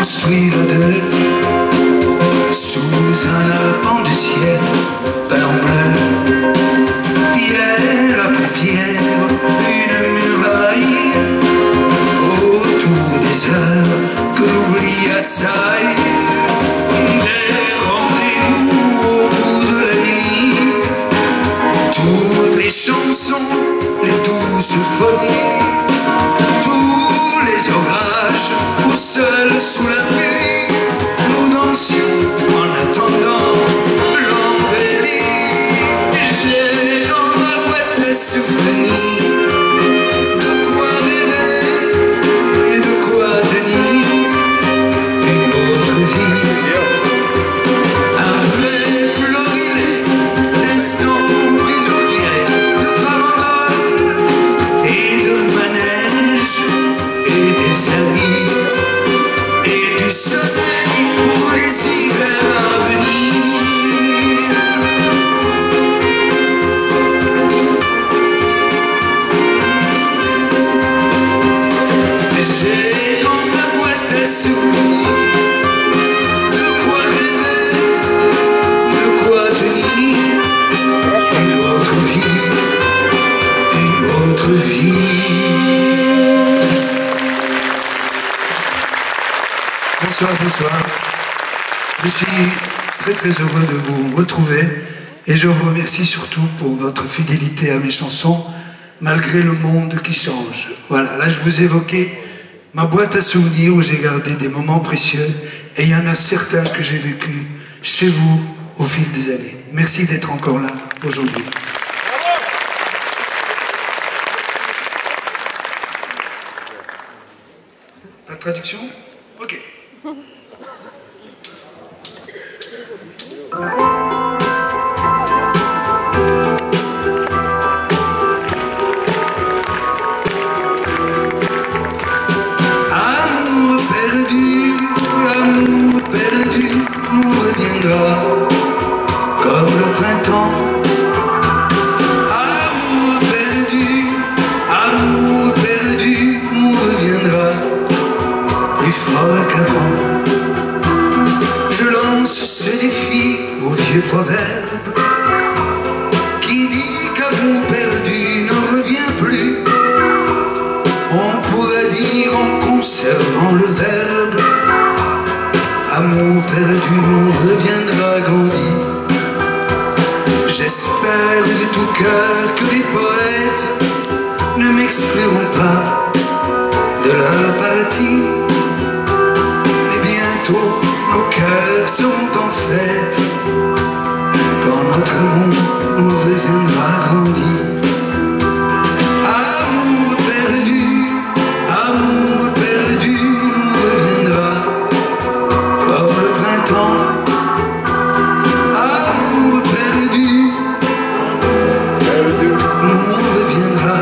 construire à deux, sous un arpent du ciel, peint en bleu, pierre après pierre, une muraille autour des heures que l'oubli assaille. Des rendez-vous au bout de la nuit, toutes les chansons, les douces folies, tous les orages, où seuls sous la pluie, nous dansions en attendant l'embellie. J'ai dans ma boîte à souvenirs de quoi rêver et de quoi tenir une autre vie. Un vrai florilet d'instants prisonniers, de farandole et de manège et des amis et du soleil pour les hivers à venir. J'ai dans ma boîte à souvenirs de quoi rêver, de quoi tenir une autre vie, une autre vie. Bonsoir, bonsoir. Je suis très heureux de vous retrouver et je vous remercie surtout pour votre fidélité à mes chansons, malgré le monde qui change. Voilà, là je vous évoquais ma boîte à souvenirs où j'ai gardé des moments précieux et il y en a certains que j'ai vécus chez vous au fil des années. Merci d'être encore là aujourd'hui. La traduction? Ok. Amour perdu, nous reviendra comme le printemps. Amour perdu, nous reviendra plus fort qu'avant. Je lance ce défi au vieux proverbe qui dit qu'amour perdu ne revient plus. On pourrait dire en conservant le verbe, amour perdu nous reviendra grandi. J'espère de tout cœur que les poètes ne m'excluront pas de leur partie. Mais bientôt nos cœurs seront en fête quand notre amour nous reviendra grandi. Amour perdu nous reviendra comme le printemps. Amour perdu nous reviendra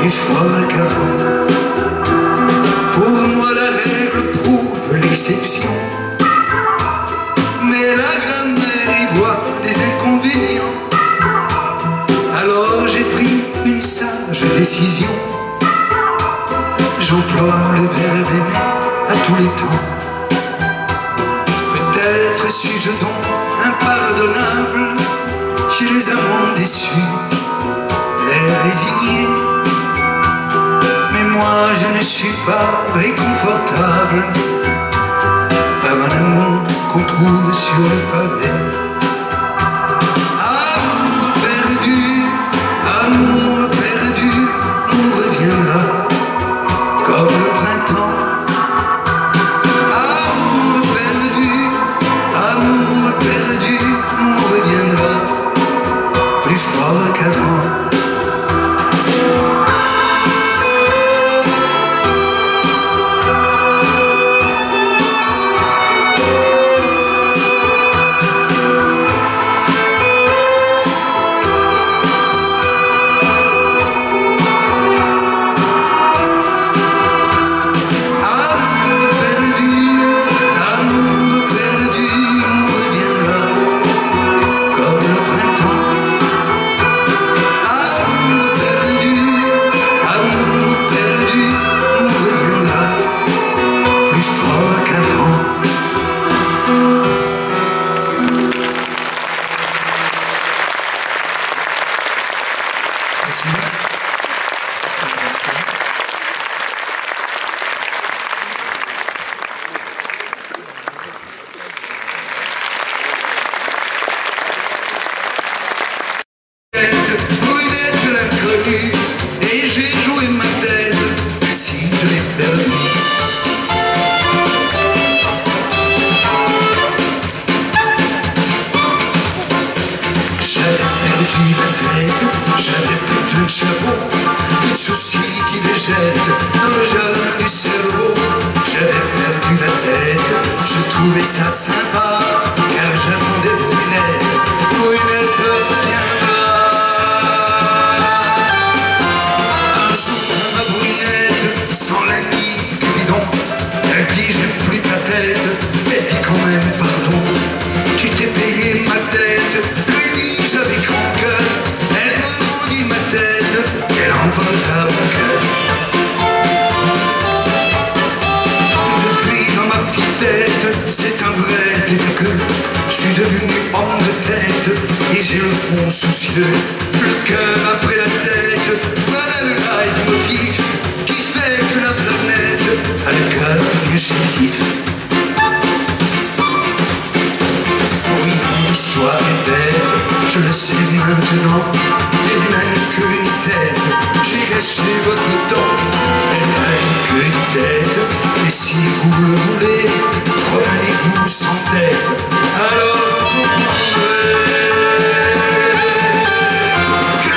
plus fort qu'avant. Pour moi la règle prouve l'exception, mais la grammaire y voit des inconvénients. Alors j'ai pris une sage décision. J'emploie le verbe aimer à tous les temps. Peut-être suis-je donc impardonnable chez les amants déçus, les résignés. Mais moi je ne suis pas réconfortable par un amour qu'on trouve sur le pavé. Amour perdu, nous reviendra comme le printemps. Amour perdu, nous reviendra plus fort qu'avant. trouvais ça sympa, car j'attendais Brunette, Brunette viendra. Un jour ma Brunette, sans l'ami Cupidon, elle dit j'aime plus ta tête, elle dit quand même pardon. Tu t'es payé ma tête, lui dis j'avais grand cœur, elle me rendit ma tête, elle emporta mon cœur. Depuis dans ma petite tête, c'est un vrai tête à queue, je suis devenu homme de tête, et j'ai le front soucieux, le cœur après la tête, voilà le leitmotiv qui fait que la planète a le cœur bien chétif. L'histoire est bête, je le sais maintenant. Elle n'a ni queue ni tête, j'ai gâché votre temps. Elle n'a ni queue ni tête, mais si vous le voulez, promenez-vous sans tête, alors vous comprendrez que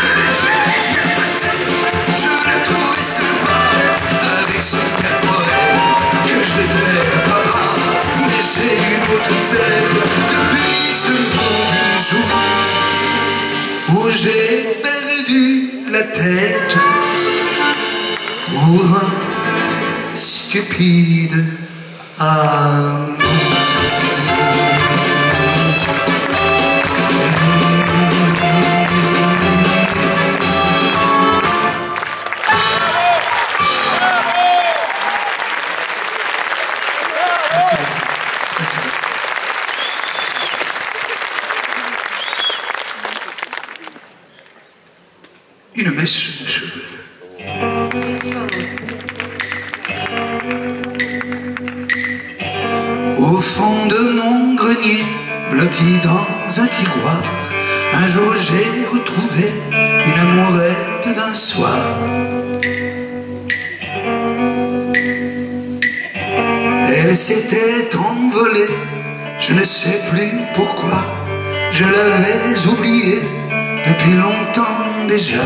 je la trouvais sympa, avec son père poète, que j'étais papa, mais j'ai une autre tête depuis ce bon jour où j'ai perdu la tête pour un stupide amour. Merci beaucoup. Merci beaucoup. Une mèche de cheveux. Au fond de mon grenier, blotti dans un tiroir, un jour j'ai retrouvé une amourette d'un soir. Elle s'était envolée, je ne sais plus pourquoi, je l'avais oubliée depuis longtemps déjà.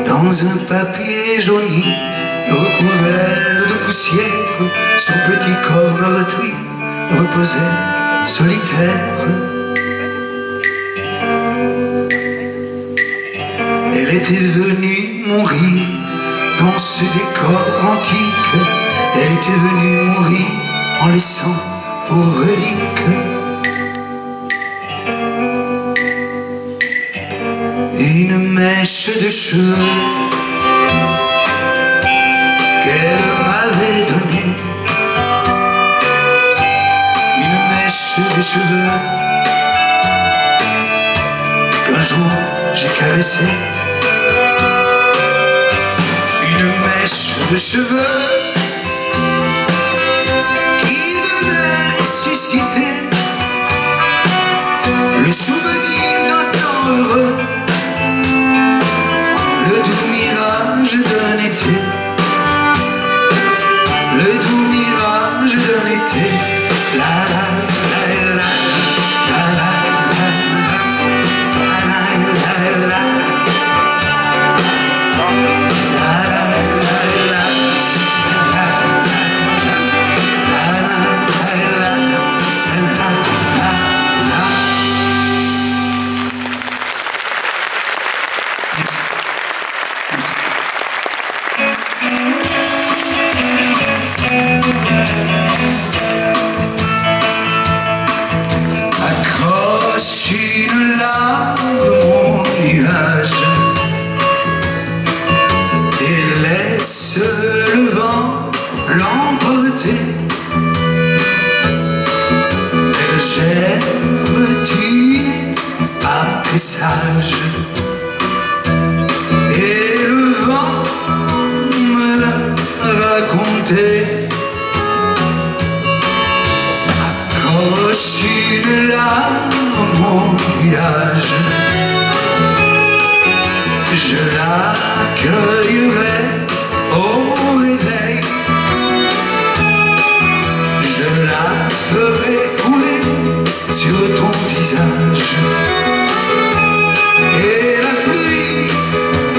Dans un papier jauni, recouvert de poussière, son petit corps meurtri reposait solitaire. Elle était venue mourir dans ce décor antique, elle était venue mourir en laissant pour relique une mèche de cheveux qu'elle m'avait donnée, une mèche de cheveux qu'un jour j'ai caressé, une mèche de cheveux qui venait ressusciter le souvenir d'un temps heureux, le doux mirage d'un été, le doux mirage d'un été. La la la la la la la la la la accroche une larme mon nuage et laisse le vent l'emporter. Bergère, tu n'es pas très sage et le vent me l'a raconté. Accroche une larme mon nuage, je l'accueillerai au réveil, je la ferai couler sur ton visage et la pluie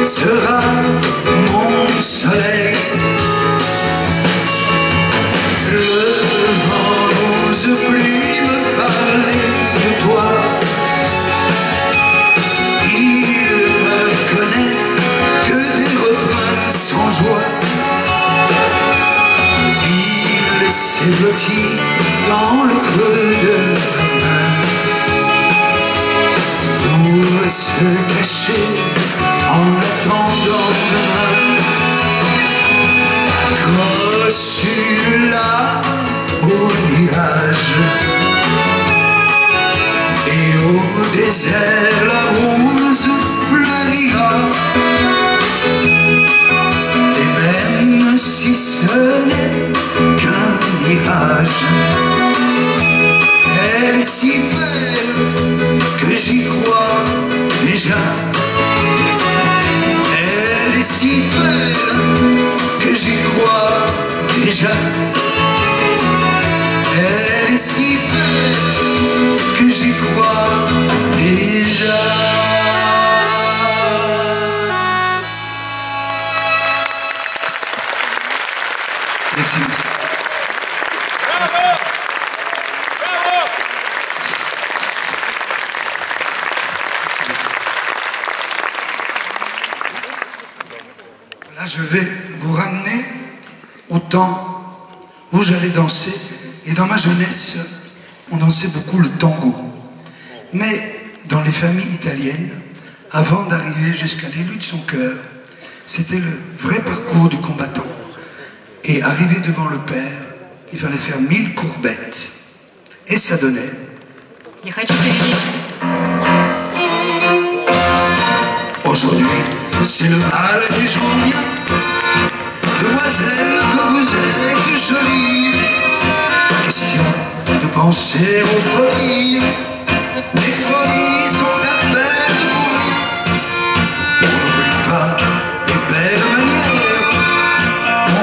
sera mon soleil. s'est blotti dans le creux de ma main pour se cacher en attendant demain. Accroche là au nuage et au désert la rose fleurira. Et même si ce n'est qu'un mirage, elle est si belle que j'y crois déjà. Elle est si belle que j'y crois déjà. Elle est si belle que j'y crois déjà. Merci, merci. Bravo! Bravo! Là, je vais vous ramener au temps où j'allais danser. Et dans ma jeunesse, on dansait beaucoup le tango. Mais dans les familles italiennes, avant d'arriver jusqu'à l'élu de son cœur, c'était le vrai parcours du combattant. Et arrivé devant le père, il fallait faire 1000 courbettes. Et ça donnait... Aujourd'hui, c'est le bal des gens bien. Demoiselle, que vous êtes jolie. Question de penser aux folies. Les folies sont affaires de mourir. On n'oublie pas les belles manières.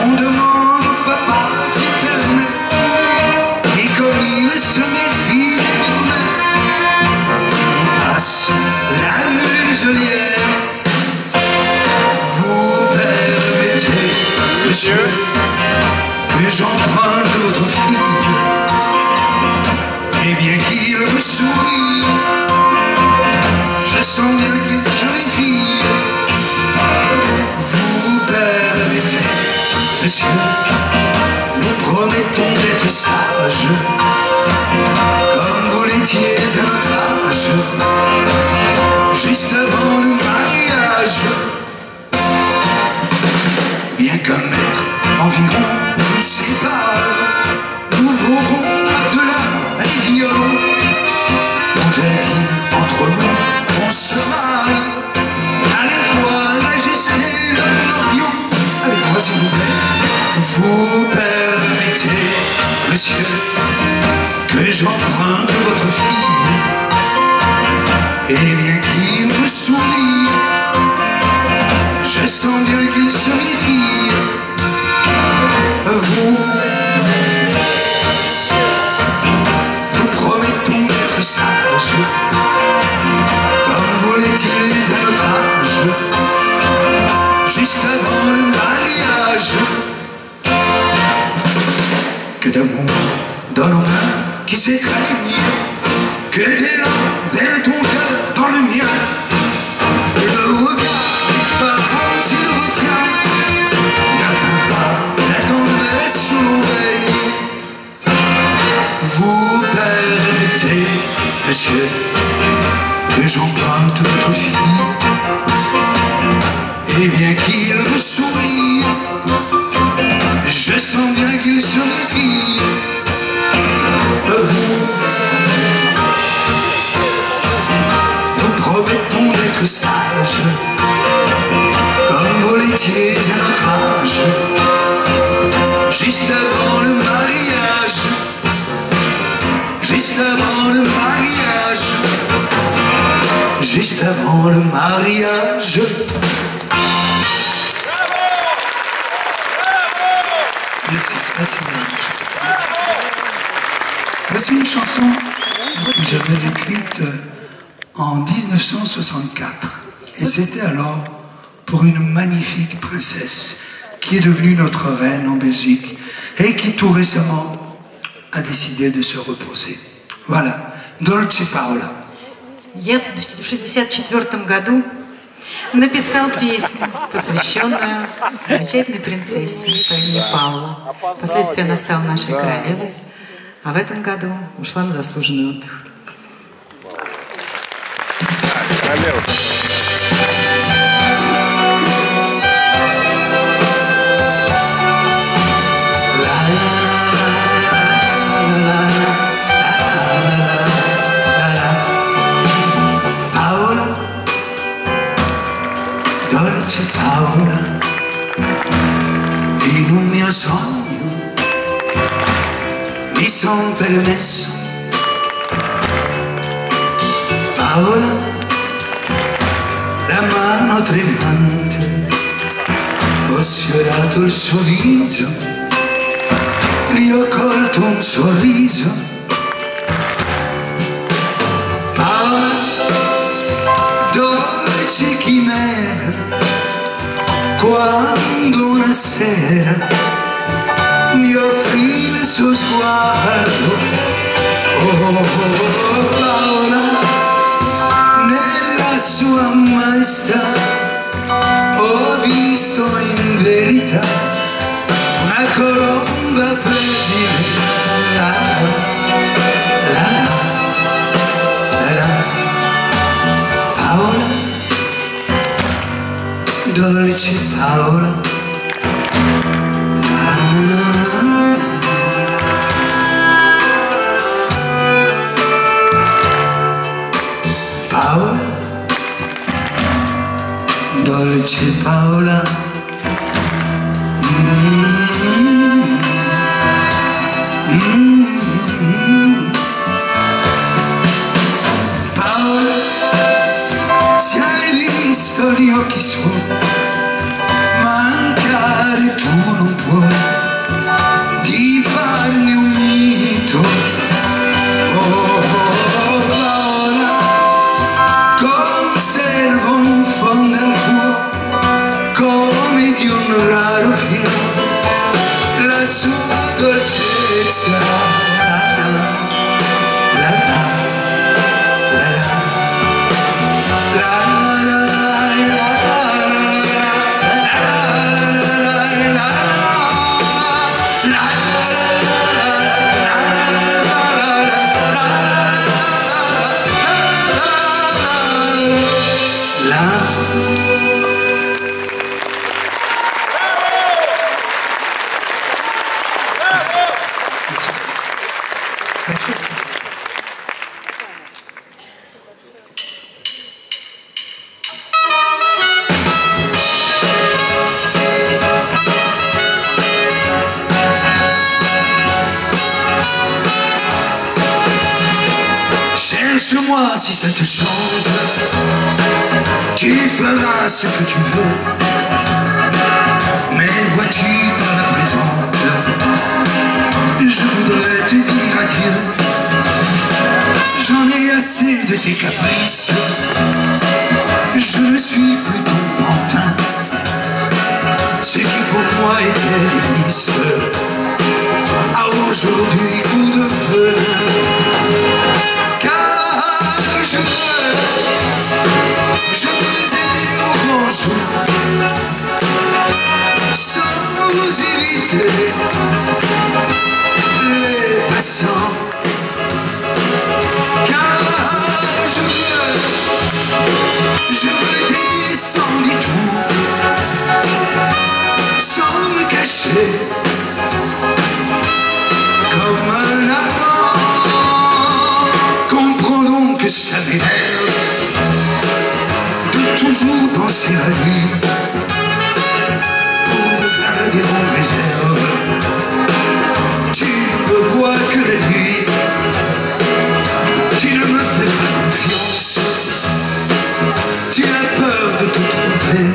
On demande au papa éternel. Et comme il se méfie des tourments, on passe la muselière. Vous permettez, monsieur, que j'emprunte votre fille, et bien qu'il me sourie, je sens bien qu'il se méfie. Vous permettez, monsieur, nous promettons d'être sages, comme vous l'étiez à notre âge, juste avant le mariage. Bien qu'un mètre environ nous sépare, nous voguerons par-delà les violons. Dont-elle dit entre nous on se marre. Allez voir majesté le glorion. Avec moi s'il vous plaît. Vous permettez, monsieur, que j'emprunte votre fille, et bien qu'il me sourie, je sens bien qu'il se méfie. Vous, nous promettons d'être sages, comme vous l'étiez à notre âge, juste avant le mariage. Que d'amour dans nos mains qui s'étreignent, que d'élan vers ton cœur dans le mien, et le regard des parents s'il retient n'atteint pas la tendresse sous nos règnes. Vous permettez, monsieur, que j'emprunte votre fille, et bien qu'il me sourie, je sens bien qu'il se méfie. Vous, nous promettons d'être sages, comme vous l'étiez à notre âge, juste avant le mariage, juste avant le mariage, juste avant le mariage. Merci, merci. Voici une chanson que j'avais écrite en 1964. Et c'était alors pour une magnifique princesse qui est devenue notre reine en Belgique et qui tout récemment a décidé de se reposer. Voilà, Dolce Paola. Я в 1964 году написал песню, посвященную замечательной принцессе по имени Паула. Впоследствии она стала нашей королевой, а в этом году ушла на заслуженный отдых. Dolce Paola, in un mio sogno mi son permesso. Paola, la mano tremante, ho sfiorato il suo viso, gli ho colto un sorriso. Paola, dolce chimera, quando una sera mi offrì il suo sguardo. Oh, Paola, nella sua maestà ho visto in verità una colomba fragile. La, la, la, la, la. Paola, dolce Paola, na, na, na. Paola, dolce Paola, Paola, se hai visto gli occhi suoi, mancare tu non puoi di farmi un mito. Oh, Paola, conservo in fondo al cuore come di un raro fiore la sua dolcezza. La, la, la, la, la, la, Большое спасибо. Cherche-moi si ça te chante, tu feras ce que tu veux. Mais vois-tu par la présente, je voudrais te dire adieu. J'en ai assez de tes caprices, je ne suis plus ton pantin. Ce qui pour moi était délice a aujourd'hui coup de feu. Je peux aimer au grand jour sans éviter les passants. Car je veux t'aimer sans détour, sans me cacher comme un amant. Comprends donc que ça m'énerve de toujours penser à lui pour me garder en réserve. Tu ne vois que la nuit, tu ne me fais pas confiance, tu as peur de te tromper.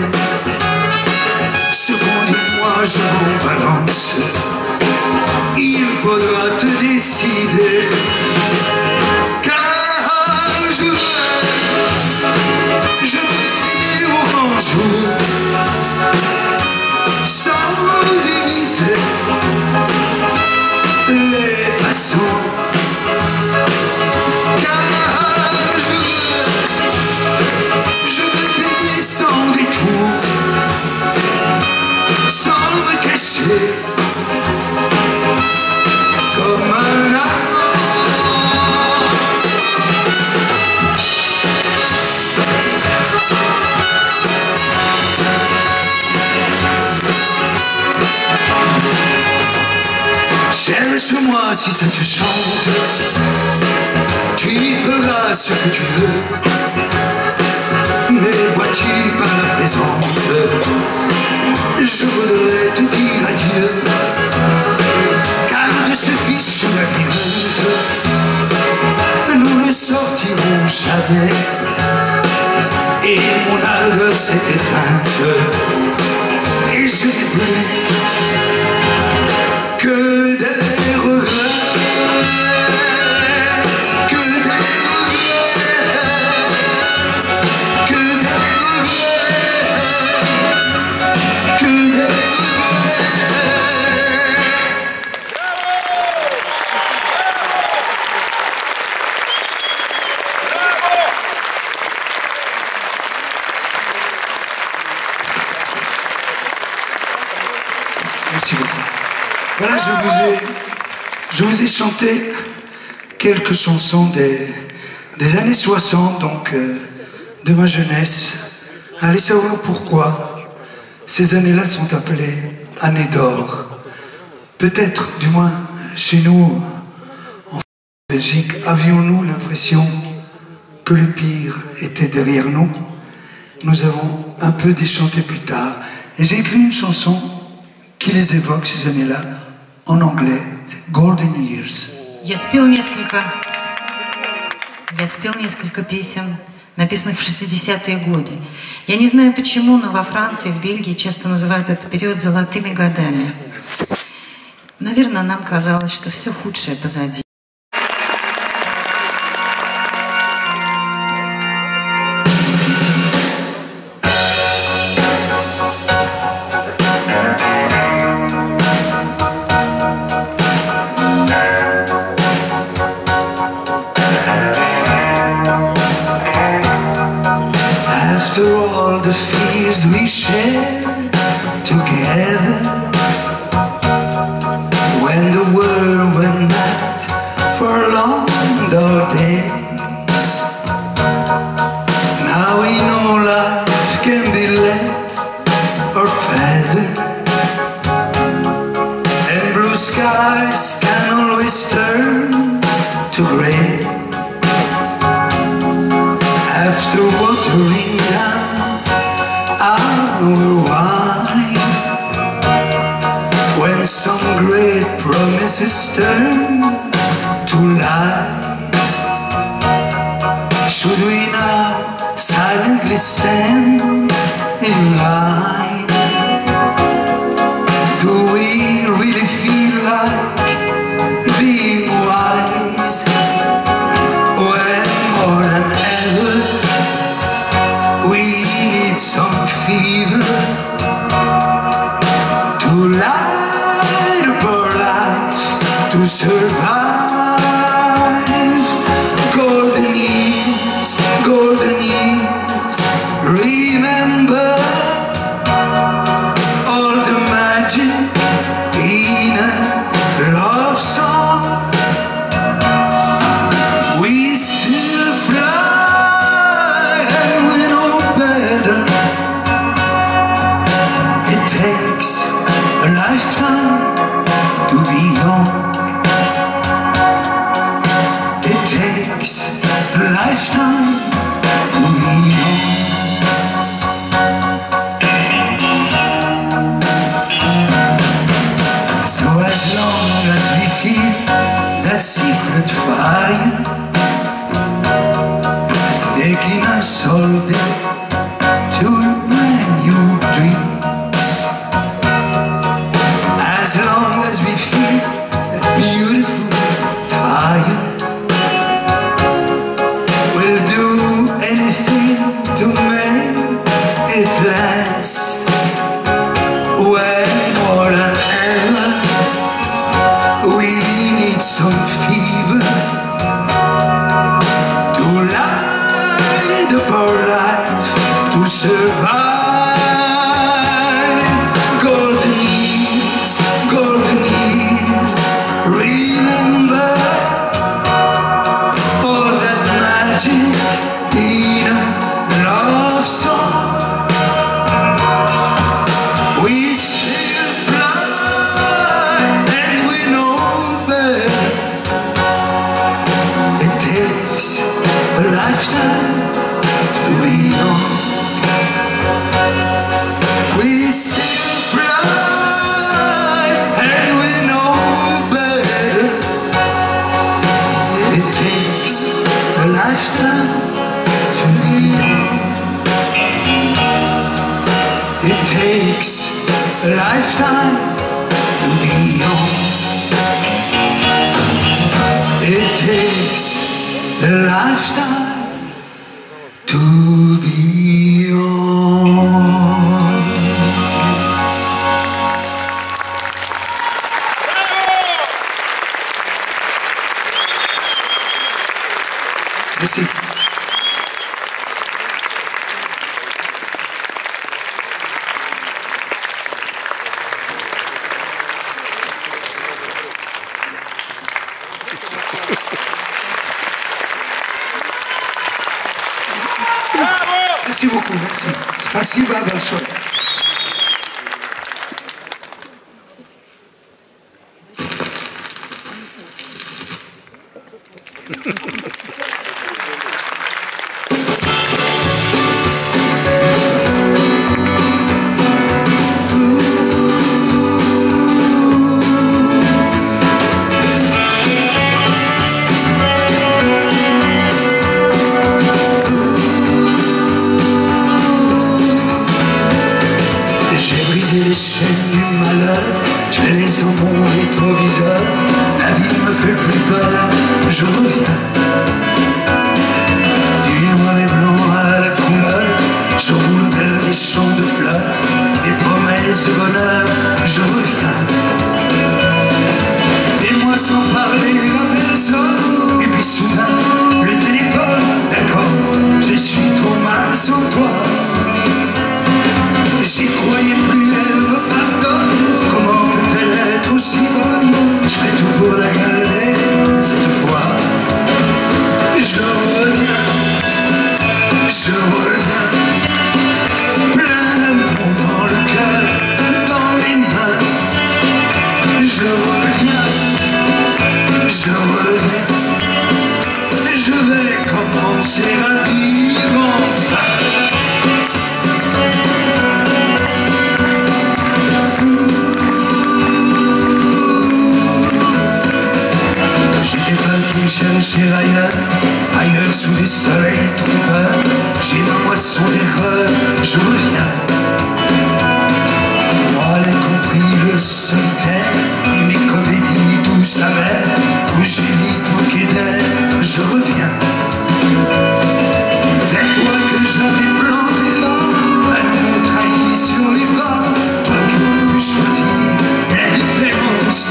Ce qu'on dit moi je m'en balance, il faudra te décider. Je veux aimer au grand jour sans éviter les passants. Car je veux t'aimer sans passé comme un cherche-moi si ça te chante, tu y feras ce que tu veux. Mais vois-tu par la présente, je voudrais te dire adieu. Car de ce fiche labyrinthe, nous ne sortirons jamais. Et mon âme s'est éteinte, et je n'ai plus que des regrets, que des regrets, que des regrets, que des regrets. Merci beaucoup. Voilà, je vous ai chanté quelques chansons des années 60, donc de ma jeunesse. Allez savoir pourquoi ces années-là sont appelées années d'or. Peut-être, du moins chez nous, en Belgique, avions-nous l'impression que le pire était derrière nous. Nous avons un peu déchanté plus tard. Et j'ai écrit une chanson qui les évoque, ces années-là, en anglais, Golden Years. Я спел несколько песен, написанных в 60-е годы. Я не знаю почему, но во Франции, в Бельгии часто называют этот период золотыми годами. Наверное, нам казалось, что все худшее позади. After all the fears we shared together, when the world went mad for long dull days, now we know life can be let or feathered, and blue skies can always turn to gray. After watering down our wine, when some great promises turn to lies, should we now silently stand in line? Do we really feel like being wise when more than ever we need some fever to light up our life, to survive? Golden years, remember all the magic in a love song. We still fly and we know better. It takes a lifetime to be young. It takes a lifetime to be young. So as long as we feel that secret fire taking us all day to brand new dreams, as long as we feel that beautiful fire, we'll do anything to make it last. When more than ever we need some fever to light up our life, to survive. Golden years, a lifetime and beyond. It takes a lifetime to be on. Merci. Merci beaucoup, merci. Спасибо большое. Les chaînes du malheur, je les ai dans mon rétroviseur. La vie me fait plus peur, je reviens. Du noir et blanc à la couleur, je roule vers des champs de fleurs. Des promesses de bonheur, je reviens. Des mois sans parler à personne, et puis soudain, le téléphone, d'accord, je suis trop mal sans toi. J'y croyais plus, elle me pardonne. Comment peut-elle être aussi bonne? Je ferai tout pour la garder cette fois. Je reviens, plein d'amour dans le cœur, dans les mains. Je reviens, je vais commencer à vivre enfin. Chercher ailleurs sous des soleils trompeurs. J'ai ma moisson d'erreur, je reviens. Moi l'incompris, le solitaire, et mes comédies douces amères, où j'ai vite moqué d'elle, je reviens. Vers toi que j'avais planté là, elle me trahit sur les bras. Toi qui aurais pu choisir l'indifférence,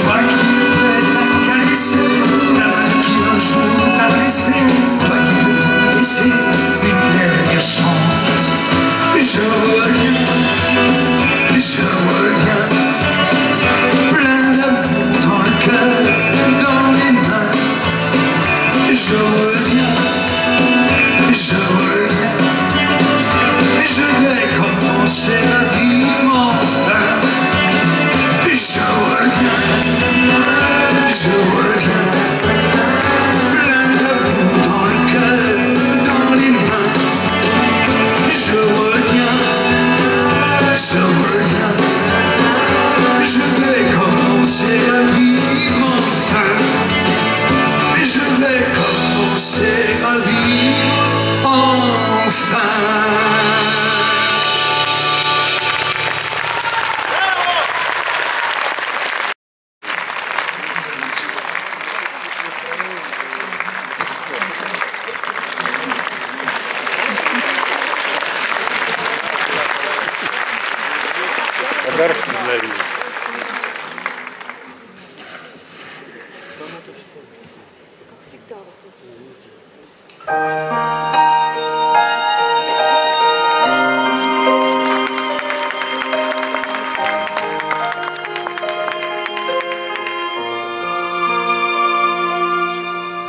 toi qui es prête à caresser la main qui un jour t'a blessé, toi qui veux me laisser une dernière chance. Je reviens, plein d'amour dans le cœur, dans les mains. Je reviens, et je vais commencer à vivre enfin. Je reviens, plein d'amour dans le cœur, dans les mains. Je reviens, je vais commencer à vivre enfin. Je vais commencer à vivre enfin.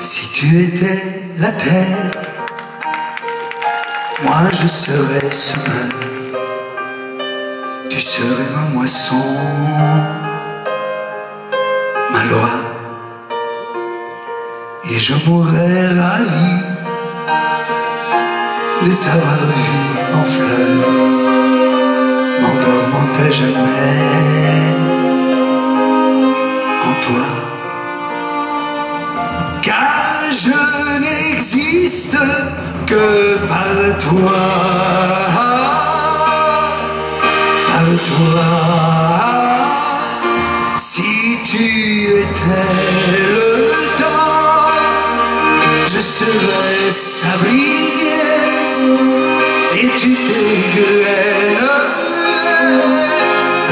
Si tu étais la terre, moi je serais semeur. Tu serais ma moisson, ma loi, et je mourrais ravi de t'avoir vu en fleurs, m'endormant à jamais en toi. Car je n'existe que par toi. Parle-toi, si tu étais le temps, je serais sablier et tu t'égrènerais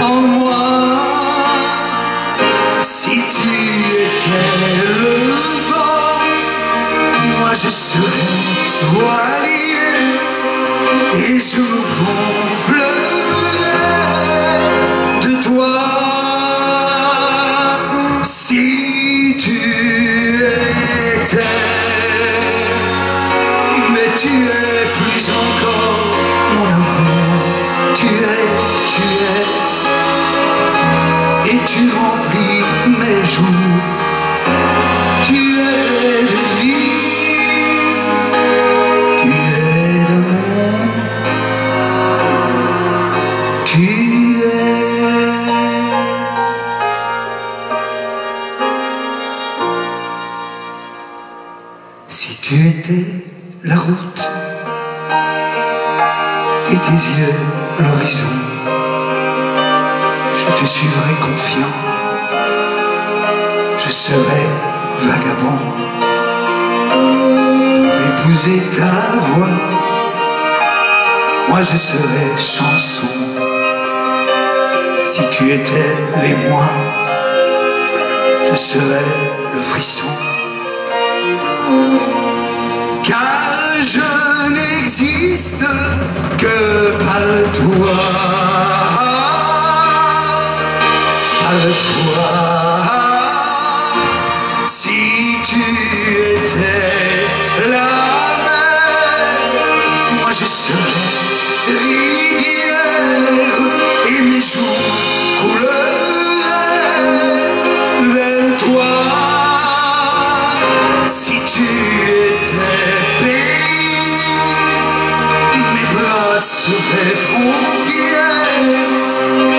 en moi. Si tu étais le vent, moi je serais voilier et je me gonflerais de toi. Si tu étais, mais tu es plus encore mon amour, tu es, et tu remplis mes jours, tu es de vie, tu es d'amour, tu es. Si tu étais la route et tes yeux l'horizon, je te suivrai confiant, je serai vagabond pour épouser ta voix. Moi je serai chanson si tu étais l'émoi, je serai le frisson. Car je n'existe que par toi, par toi. Si tu étais la mer, moi je serais rivière et mes jours couleraient vers toi. Si tu étais pays, mes bras seraient frontières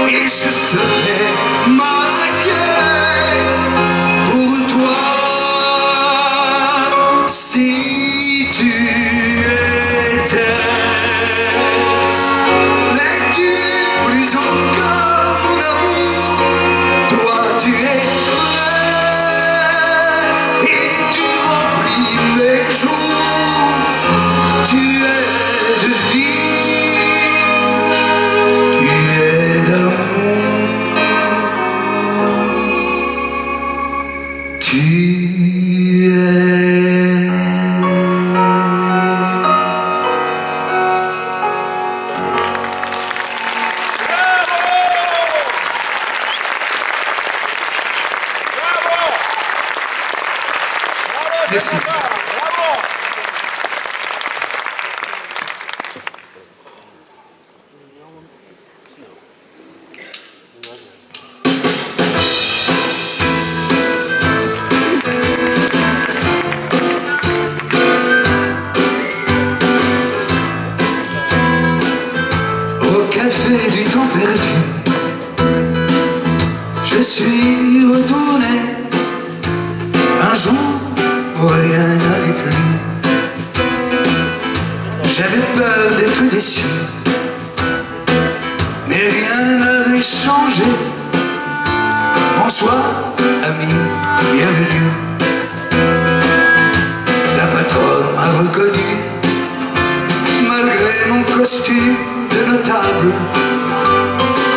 et je ferais ma guerre pour toi. Si tu étais, n'es-tu plus encore mon amour? Toi tu es vrai et tu remplis mes jours, tu es de vie, tu es d'amour, tu es. Merci. Au café du temps perdu, je suis retourné un jour où rien n'allait plus. J'avais peur d'être déçu, mais rien n'avait changé. Bonsoir, ami, bienvenue. La patronne m'a reconnu, malgré mon costume de notable.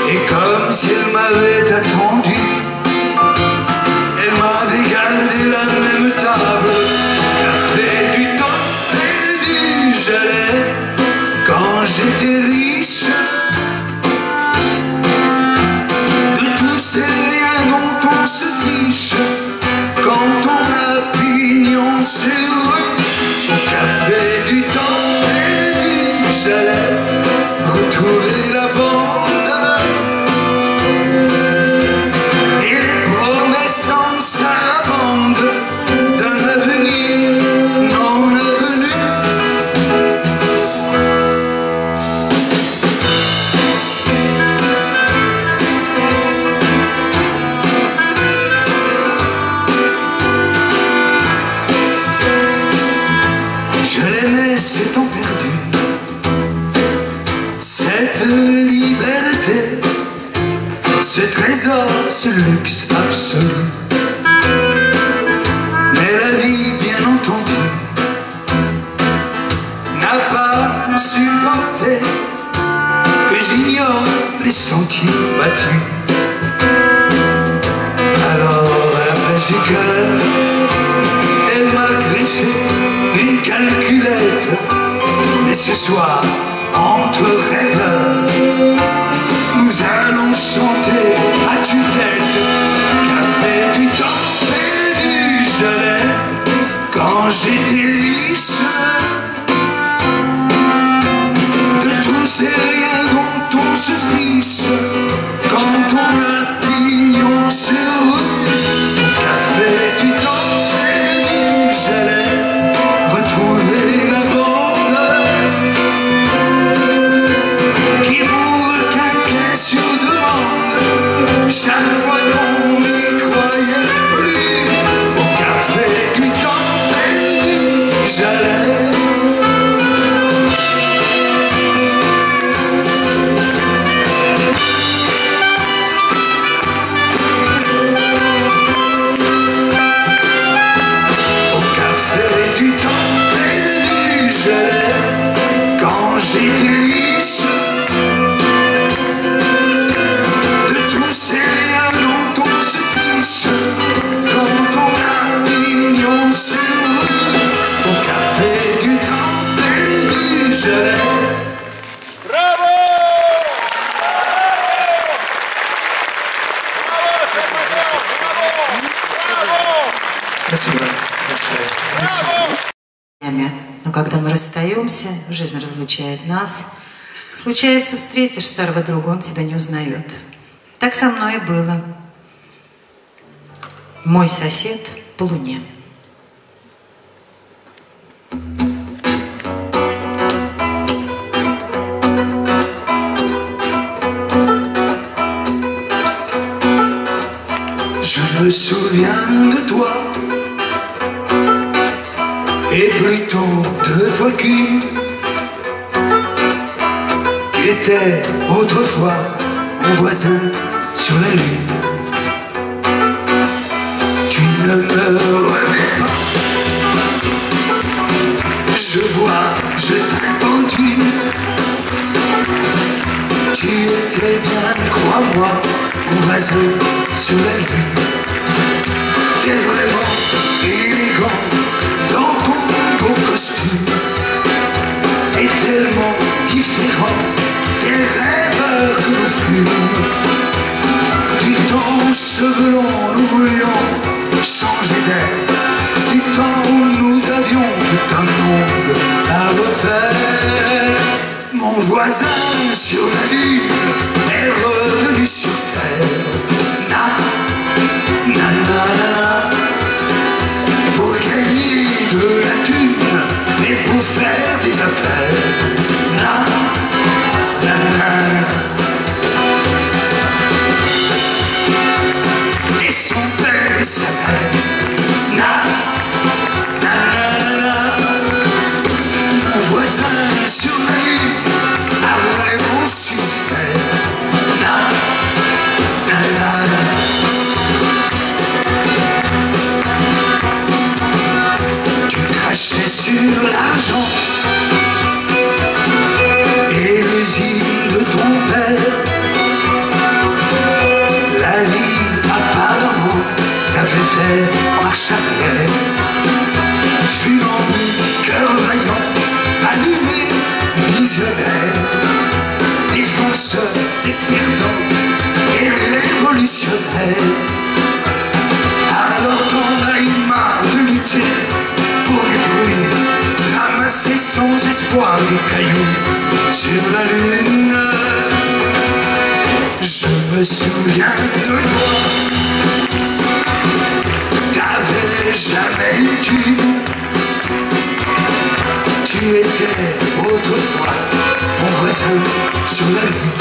Et comme si elle m'avait attendu, elle m'avait gardé la même table. Café du temps perdu, j'allais quand j'étais riche. De tous ces riens dont on se fiche, quand on a pignon sur rue. Au café du temps perdu, j'allais retrouver la bande. Et les promesses en sarabande d'un avenir non avenu. Je l'aimais, ce temps perdu, cette liberté ce trésor, ce luxe absolu. Mais la vie, bien entendu, n'a pas supporté que j'ignore les sentiers battus. Alors à la place du cœur, elle m'a greffé une calculette. Mais ce soir, entre rêveurs, nous allons chanter à tue-tête. Café du temps perdu, je l'ai quand j'étais lisse. De tous ces riens dont on se fiche quand on a pignon sur rue. Au café du temps perdu, j'allais retrouver la bande qui vous requinquait sur demande chaque fois qu'on n'y croyait plus. Au café du temps perdu, j'allais. Quand j'étais lisse, de tous ces riens dont on se fiche quand on a pignon sur rue. Au café du temps perdu, je l'ai. Bravo! Спасибо большое. Но когда мы расстаемся, жизнь разлучает нас, случается, встретишь старого друга, он тебя не узнает. Так со мной и было. Мой сосед по луне. Je me souviens de toi, et plutôt deux fois qu'une, qui était autrefois mon voisin sur la lune. Tu ne me remets pas, je vois, je t'importune. Tu étais bien, crois-moi, mon voisin sur la lune. T'es vraiment élégant dans ton beau costume, et tellement différent des rêveurs que nous fûmes. Du temps où cheveux longs nous voulions changer d'air, du temps où nous avions tout un monde à refaire. Mon voisin sur la lune est revenu sur terre. Na, na, na, na, na. Pour gagner de la thune et pour faire des affaires. Na, na, na, na. Et son père et sa mère. Na, na, na, na, na. Mon voisin sur la lune a vraiment su faire. Na, na, na, na. Sur l'argent et l'usine de ton père, la vie apparemment t'a fait faire marche arrière. Funambule, cœur vaillant, allumé, visionnaire, défenseur des perdants et révolutionnaire. Alors t'en as une marre de lutter pour les brunes, ramasser sans espoir des cailloux sur la lune. Je me souviens de toi, t'avais jamais eu thune. Tu étais autrefois mon voisin sur la lune.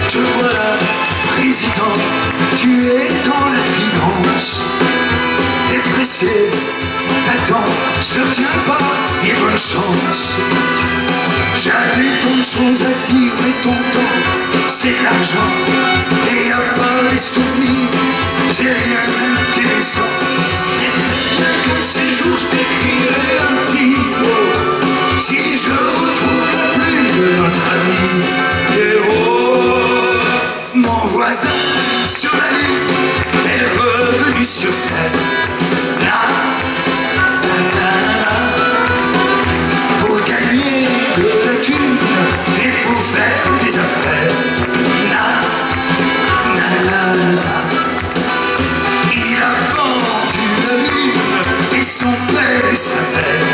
Te voilà président, tu es dans la finance. T'es pressé, attends, je te retiens pas, et bonne chance. J'avais tant de choses à dire, mais ton temps c'est l'argent. Et à part les souvenirs, j'ai rien d'intéressant. Et peut-être que ces jours je t'écrirai un petit mot, si je retrouve la plume de notre ami héros. Mon voisin sur la lune est revenu sur terre. Pour gagner de la thune et pour faire des affaires. Il a vendu la lune et son père et sa mère.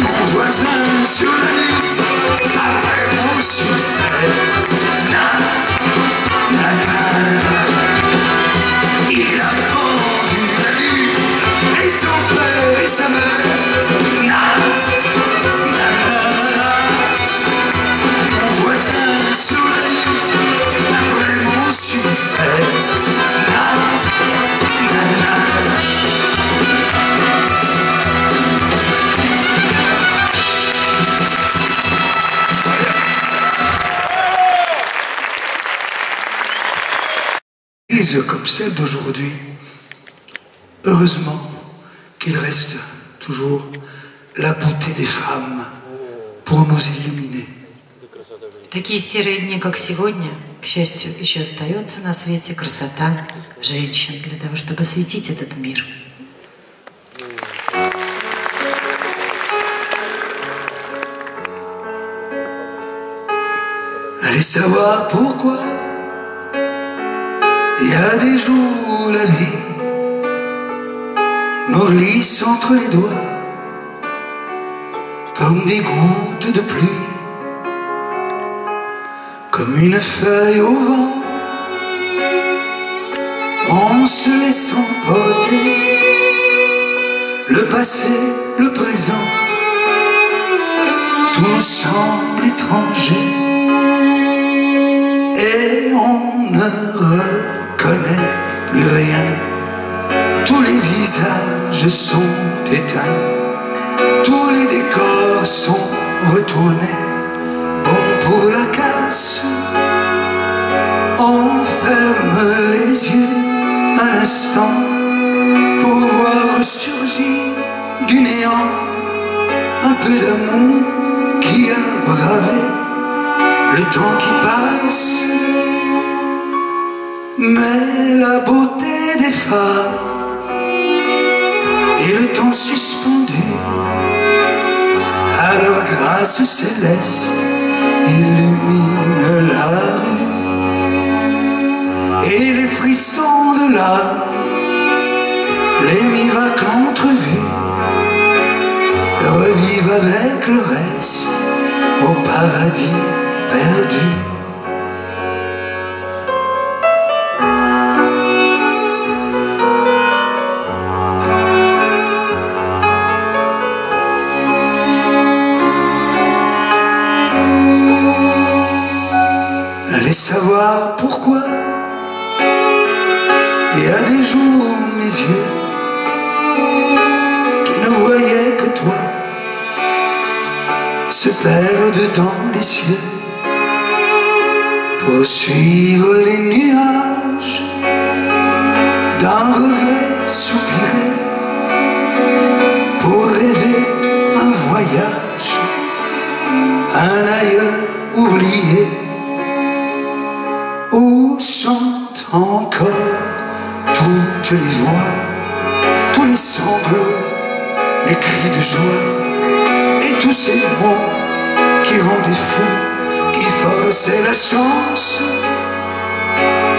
Mon voisin sur la lune a vraiment souffert. Il a vendu la lune et son père et sa mère. Mon voisin sur la lune a vraiment souffert. Comme celle d'aujourd'hui, heureusement qu'il reste toujours la beauté des femmes pour nous illuminer. Такие серые дни, как сегодня, к счастью, еще остается на свете красота женщин для того, чтобы осветить этот мир. Allez savoir pourquoi il y a des jours où la vie nous glisse entre les doigts comme des gouttes de pluie, comme une feuille au vent. On se laisse emporter, le passé, le présent, tout nous semble étranger et on ne reconnaît plus rien. Tous les visages sont éteints, tous les décors sont retournés. Bon pour la casse, on ferme les yeux un instant pour voir ressurgir du néant un peu d'amour qui a bravé le temps qui passe. Mais la beauté des femmes et le temps suspendu à leur grâce céleste illumine la rue, et les frissons de l'âme, les miracles entrevus revivent avec le reste au paradis perdu. Allez savoir pourquoi il y a des jours où mes yeux qui ne voyaient que toi se perdent dans les cieux pour suivre les nuages d'un regret soupiré, pour rêver un voyage, un ailleurs oublié, où chantent encore toutes les voix, tous les sanglots, les cris de joie, et tous ces mots qui rendaient fou, qui forçaient la chance.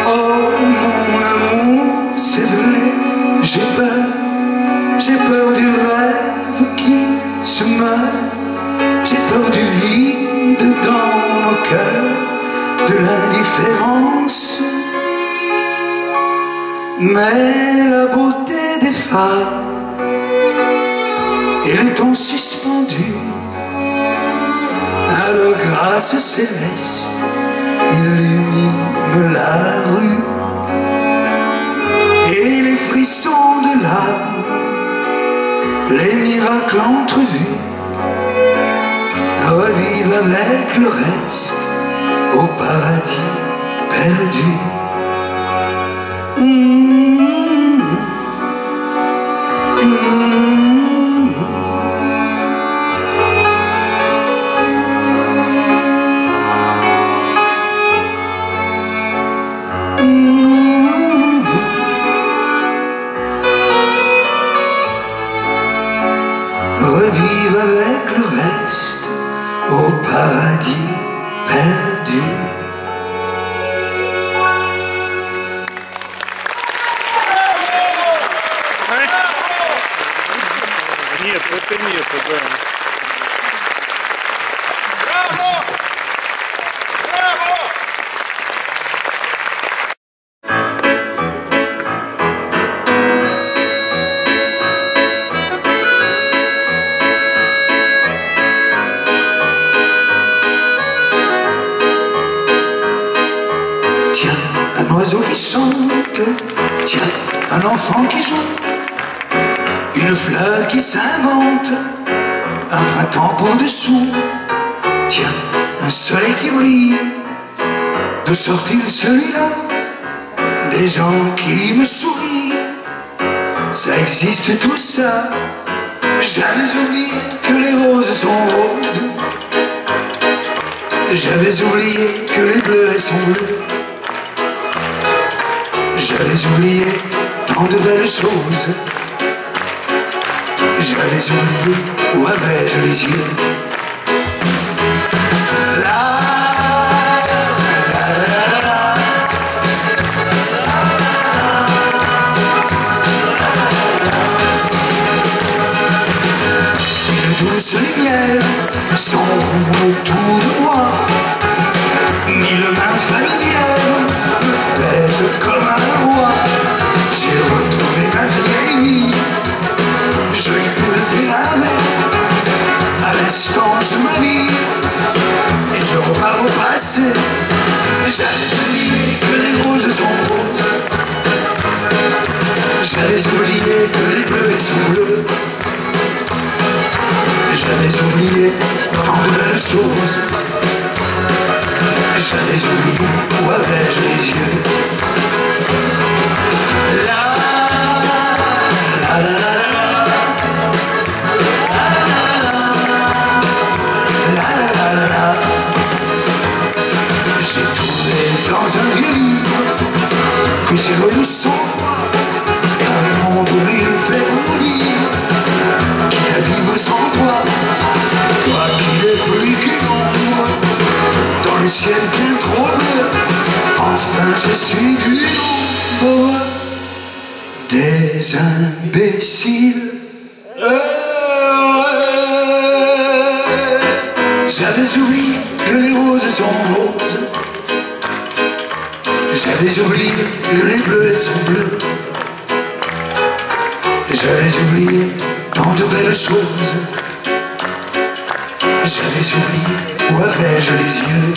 Oh mon amour, c'est vrai, j'ai peur du rêve qui se meurt, j'ai peur du vide dans nos cœurs, de l'indifférence. Mais la beauté des femmes et le temps suspendu à leur grâce céleste illumine la rue, et les frissons de l'âme, les miracles entrevus revive avec le reste au paradis perdu. Revive avec le reste au paradis perdu. Нет, это нет, да. Браво! Браво! Tiens, un oiseau qui chante, tiens, un enfant qui joue, une fleur qui s'invente, un printemps pour dessous. Tiens, un soleil qui brille, d'où sort-il celui-là? Des gens qui me sourient, ça existe tout ça. J'avais oublié que les roses sont roses, j'avais oublié que les bleus sont bleus, j'avais oublié tant de belles choses. J'avais oublié où avais-je les yeux. Une douce lumière s'enroule autour de moi, mille mains familières me fêtent comme un roi. J'ai retrouvé ma vieille vie, je peux le délaver, à l'instant je m'habille et je repars au passé. J'avais oublié que les roses sont roses, j'avais oublié que les bleus sont bleus, j'avais oublié tant de belles choses, j'avais oublié où avais-je les yeux. J'ai trouvé dans un vieux livre que j'ai relu 100 fois un monde où il fait bondir, quitte à vivre sans toi, toi qui n'es plus qu'une ombre dans le ciel bien trop bleu. Enfin je suis du nombre des imbéciles heureux. J'avais oublié que les roses sont roses, j'avais oublié que les bleus sont bleus, j'avais oublié tant de belles choses, j'avais oublié où avais-je les yeux.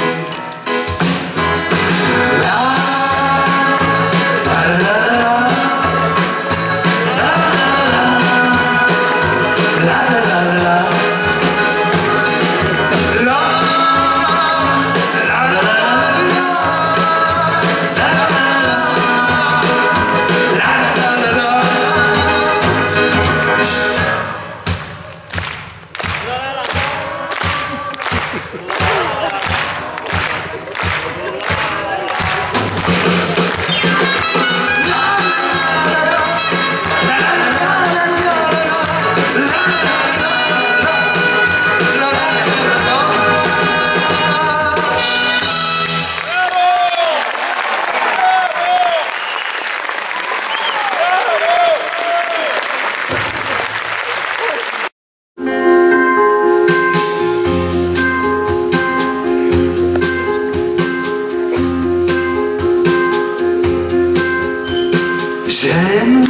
J'aime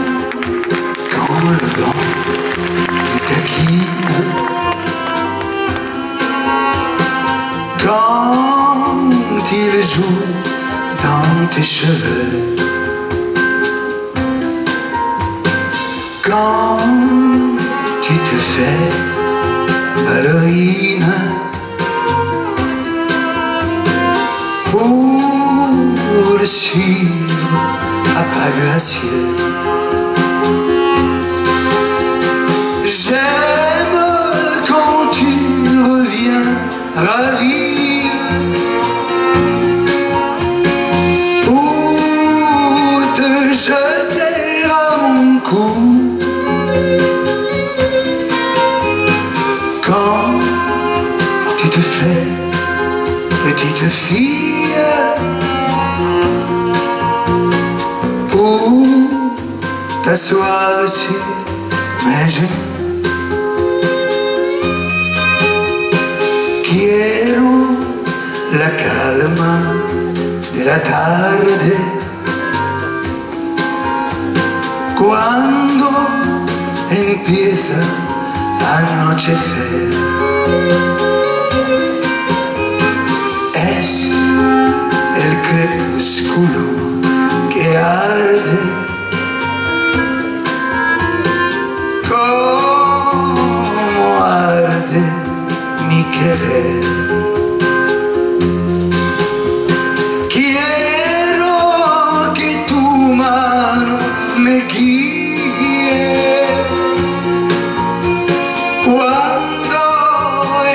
quand le vent me taquine, quand il joue dans tes cheveux, quand tu te fais ballerine suivre à pas gracieux. J'aime quand tu reviens ravir pour te jeter à mon cou. Quand tu te fais petite fille pour t'asseoir sur mes genoux. Quiero la calma de la tarde cuando empieza a anochecer. Es el crepúsculo que arde como arde mi querer. Quiero que tu mano me guíe cuando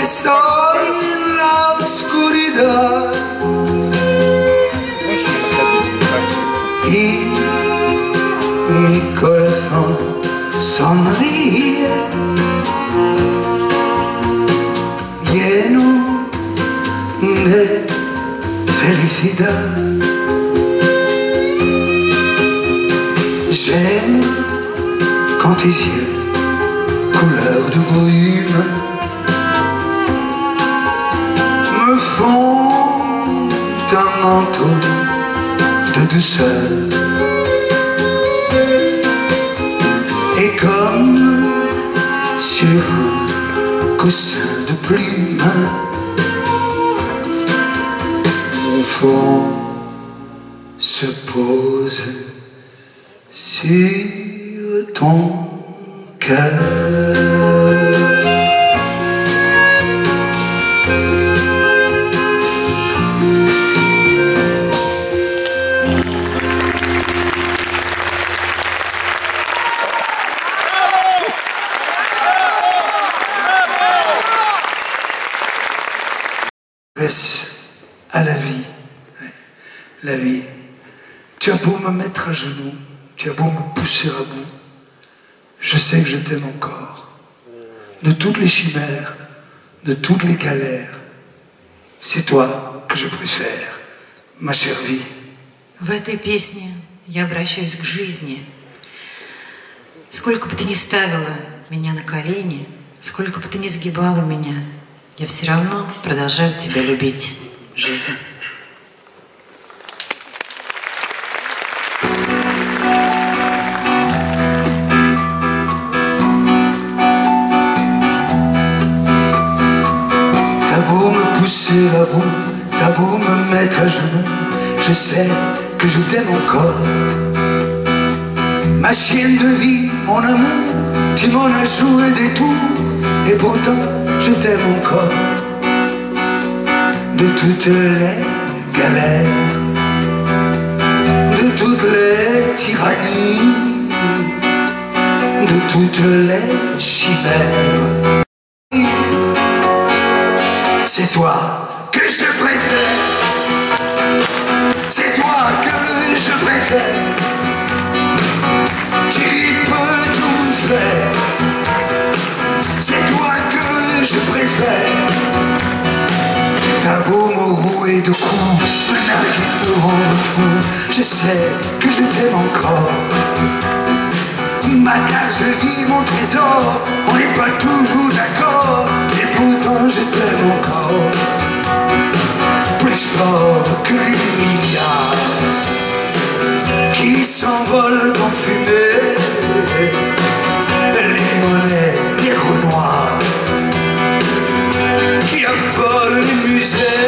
estoy en la oscuridad y mi corazón sonríe lleno de felicidad. J'aime quand tes yeux, couleur de brume, me font un manteau de douceur. Et comme sur un coussin de plumes, mon front se pose sur ton cœur. À la vie, la vie. Tu as beau me mettre à genoux, tu as beau me pousser à bout, je sais que je t'aime encore. De toutes les chimères, de toutes les galères, c'est toi que je préfère, ma chère vie. В этой песне я обращаюсь к жизни. Сколько бы ты ни ставила меня на колени, сколько бы ты ни сгибала меня, я все равно продолжаю тебя любить, жизнь. T'as beau me pousser à bout, t'as beau me mettre à genoux, je sais que je t'aime encore. Ma chienne de vie, mon amour, tu m'en as joué des tours, et pourtant je t'aime encore. De toutes les galères, de toutes les tyrannies, de toutes les chimères, c'est toi que je préfère, c'est toi que je préfère. Tu peux tout faire, c'est toi que je préfère. T'as beau me rouer de coups, me narguer, me rendre fou, je sais que je t'aime encore. Ma case de vie, mon trésor, on n'est pas toujours d'accord, et pourtant je t'aime encore. Plus fort que les milliards qui s'envolent en fumée, les monnaies, les renoirs qui affolent les musées.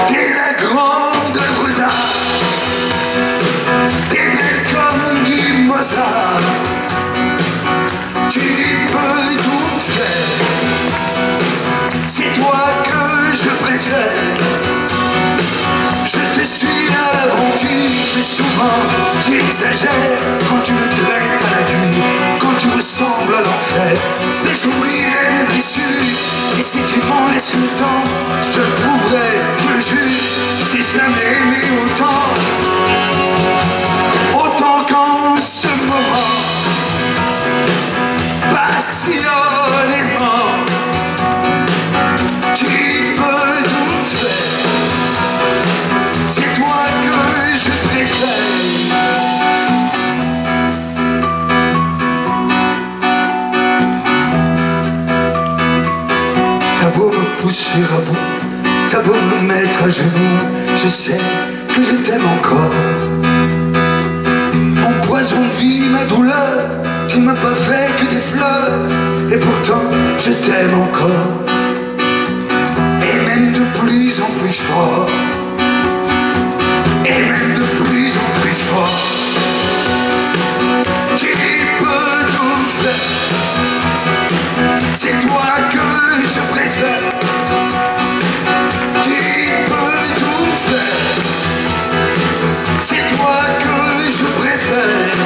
T'es la grande œuvre d'art, t'es belle comme Guy Mozart. Tu peux tout faire, c'est toi moment, tu exagères quand tu me traites à la nuit, quand tu ressembles à l'enfer. Mais j'oublierai mes blessures, et si tu m'en laisses le temps, je te le prouverai, je le jure, j'ai jamais aimé autant. Autant qu'en ce moment, passionnément, tu peux tout faire, c'est toi que je préfère. T'as beau me pousser à bout, t'as beau me mettre à genoux, je sais que je t'aime encore. Mon poison de vie, ma douleur, tu m'as pas fait que des fleurs, et pourtant je t'aime encore. Et même de plus en plus fort, et même de plus en plus fort. Tu peux tout faire, c'est toi que je préfère. Tu peux tout faire, c'est toi que je préfère.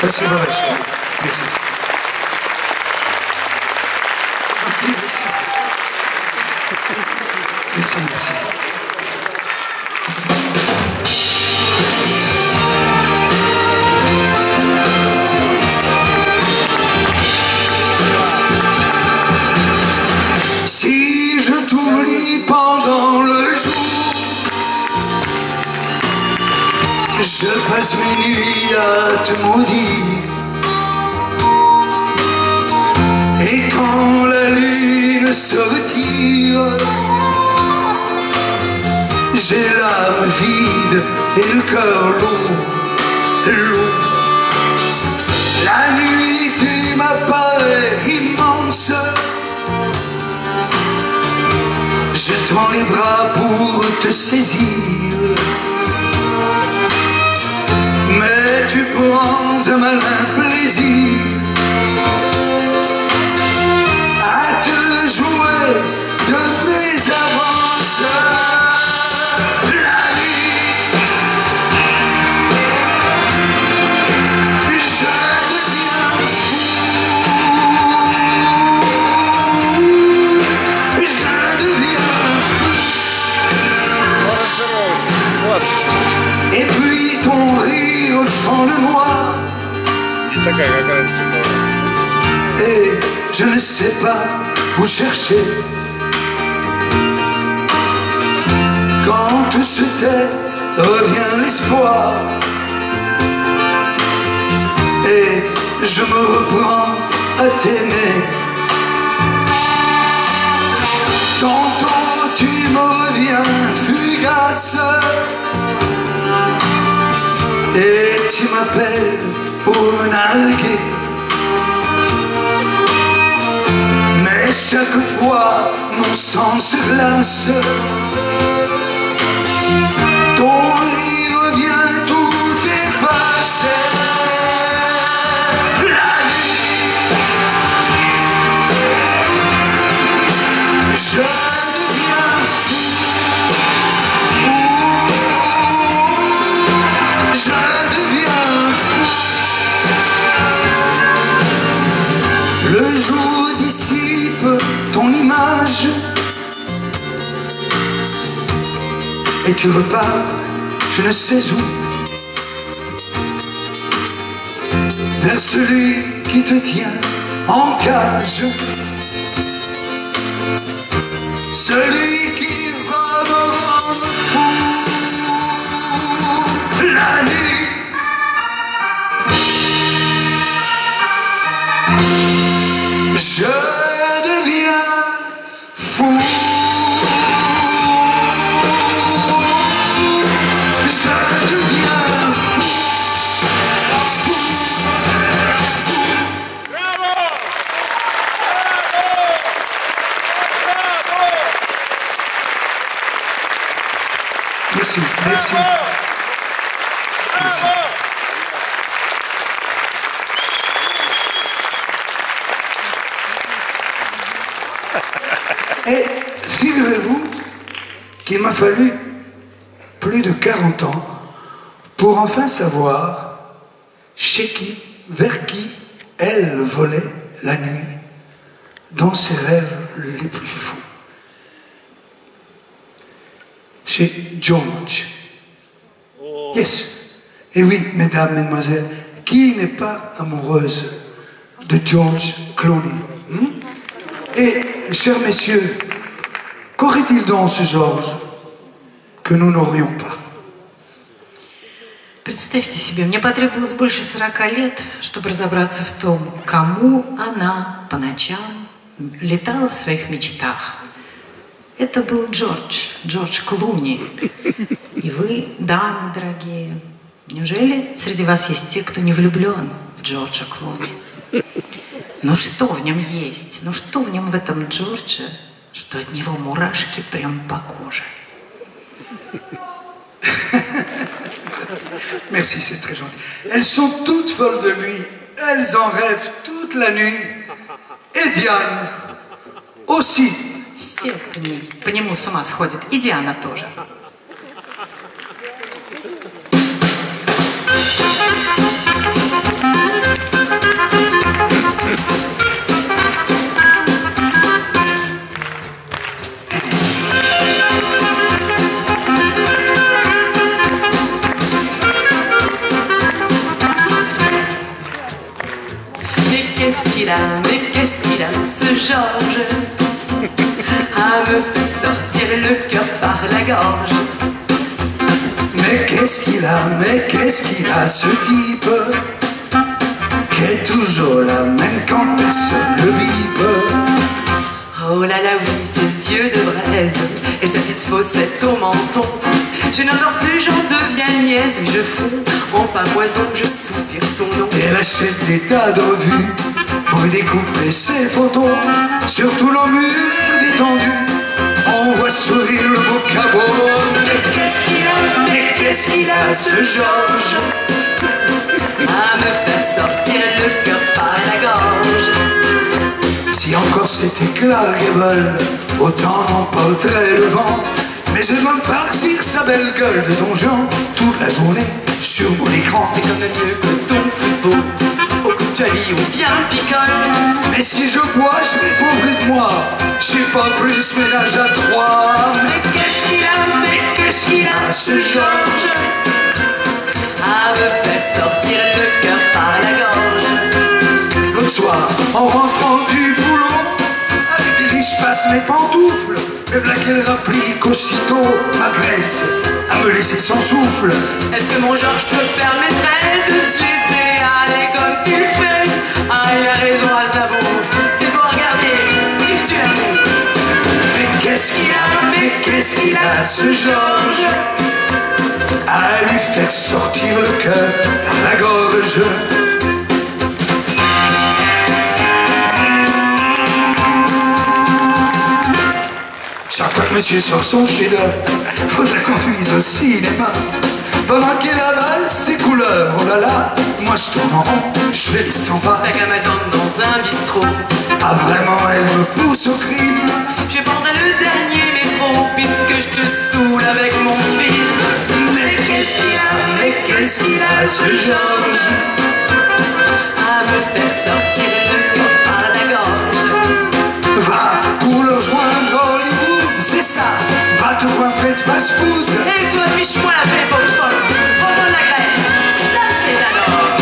Спасибо большое. Merci. Gentil, merci. Merci, merci. Si je t'oublie pendant le jour, je passe mes nuits à te maudire. Et quand la lune se retire, j'ai l'âme vide et le cœur lourd, lourd. La nuit tu m'apparaît immense, je tends les bras pour te saisir. Mais tu prends un malin plaisir à te jouer de mes avances. La nuit, je deviens fou, je deviens fou. Et puis ton rire au fond de moi, et je ne sais pas où chercher. Quand tout se tait, revient l'espoir, et je me reprends à t'aimer. Tantôt tu me reviens fugace, et tu m'appelles pour me narguer. Mais chaque fois mon sang se glace, ton rire revient tout effacé. La nuit, je deviens fou, je deviens fou. Le jour dissipe ton image et tu repars, je ne sais où. vers celui qui te tient en cage, celui qui va me rendre fou la nuit. Je deviens fou. Je deviens fou. Fou. Fou. Bravo! Bravo! Merci, merci. Merci. Et figurez-vous qu'il m'a fallu plus de 40 ans pour enfin savoir chez qui, vers qui elle volait la nuit dans ses rêves les plus fous. Chez George. Yes. Et oui, mesdames, mesdemoiselles, qui n'est pas amoureuse de George Clooney? Et, chers messieurs, qu'aurait-il donc ce George que nous n'aurions pas? Представьте себе, мне потребовалось больше 40 лет, чтобы разобраться в том, кому она по ночам летала в своих мечтах. Это был Джордж Клуни. И вы, дамы дорогие, неужели среди вас есть те, кто не влюблен в Джорджа Клуни? Ну что в нем есть? Ну что в нем в этом Джордже, что от него мурашки прям по коже? Merci, c'est très gentil. Elles sont toutes folles de lui. Elles en rêvent toute la nuit. Et Diane aussi. Все по нему с ума сходят. И Диана тоже. Mais qu'est-ce qu'il a, ce Georges, à me faire sortir le cœur par la gorge. Mais qu'est-ce qu'il a, ce type, qui est toujours là, même quand personne le bipe. Oh là là oui, ses yeux de braise et sa petite faussette au menton. Je n'endors plus, j'en deviens niaise, oui je fonds en pamoison, je soupire son nom. Et elle achète des tas de revues pour découper ses photos. Sur tout nos murs l'air détendu, on voit sourire le beau cabot. Mais qu'est-ce qu'il a, ce Georges, à me faire sortir le cœur par la gorge. Si encore c'était Clark Gable, autant n'emporterait le vent. Mais je dois me farcir sa belle gueule de donjon toute la journée sur mon écran. C'est quand même mieux que ton football, au coup de lui ou bien picole. Mais si je bois, je réponds de moi, j'ai pas plus ménage à trois. Mais qu'est-ce qu'il a, ce Georges, à me faire sortir le cœur par la gorge. L'autre soir, en rentrant du boulot, avec des lisses, je passe mes pantoufles. Mais voilà qu'elle rapplique aussitôt ma graisse à me laisser sans souffle. Est-ce que mon Georges se permettrait de se laisser aller comme tu le fais? Ah, il a raison, Aznavour, t'es beau à regarder, tu l'amour. Mais qu'est-ce qu'il a, ce Georges, à lui faire sortir le cœur par la gorge. Chaque fois que monsieur sort son chef-d'œuvre, faut que je la conduise au cinéma. Pendant qu'il avale ses couleurs, oh là là, moi je tourne en rond, je fais les 100 pas. T'as qu'à m'attendre dans un bistrot. Ah vraiment, elle me pousse au crime. Je prendrai le dernier métro, puisque je te saoule avec mon film. Mais qu'est-ce qu'il a, ce Georges, à me faire sortir le cœur par la gorge. Va pour le rejoindre Hollywood, c'est ça, va te coiffrer de fast-food. Et toi, fiche-moi la paix, pauvre folle, prends-toi la graine, ça c'est alors.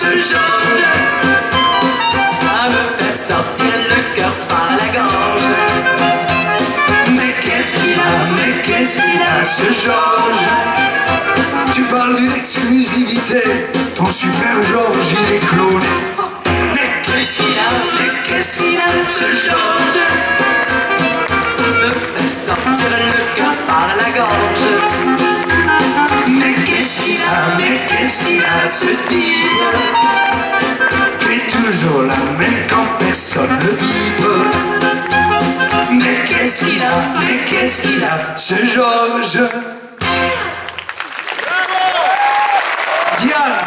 ce Georges, à me faire sortir le cœur par la gorge. Mais qu'est-ce qu'il a, ce Georges? Tu parles d'une exclusivité, ton super Georges il est cloné. Mais qu'est-ce qu'il a, ce Georges? Me faire sortir le cœur par la gorge. Mais qu'est-ce qu'il a, ce type? Qui est toujours là, même quand personne le bipe. Mais qu'est-ce qu'il a, ce Georges? Diane.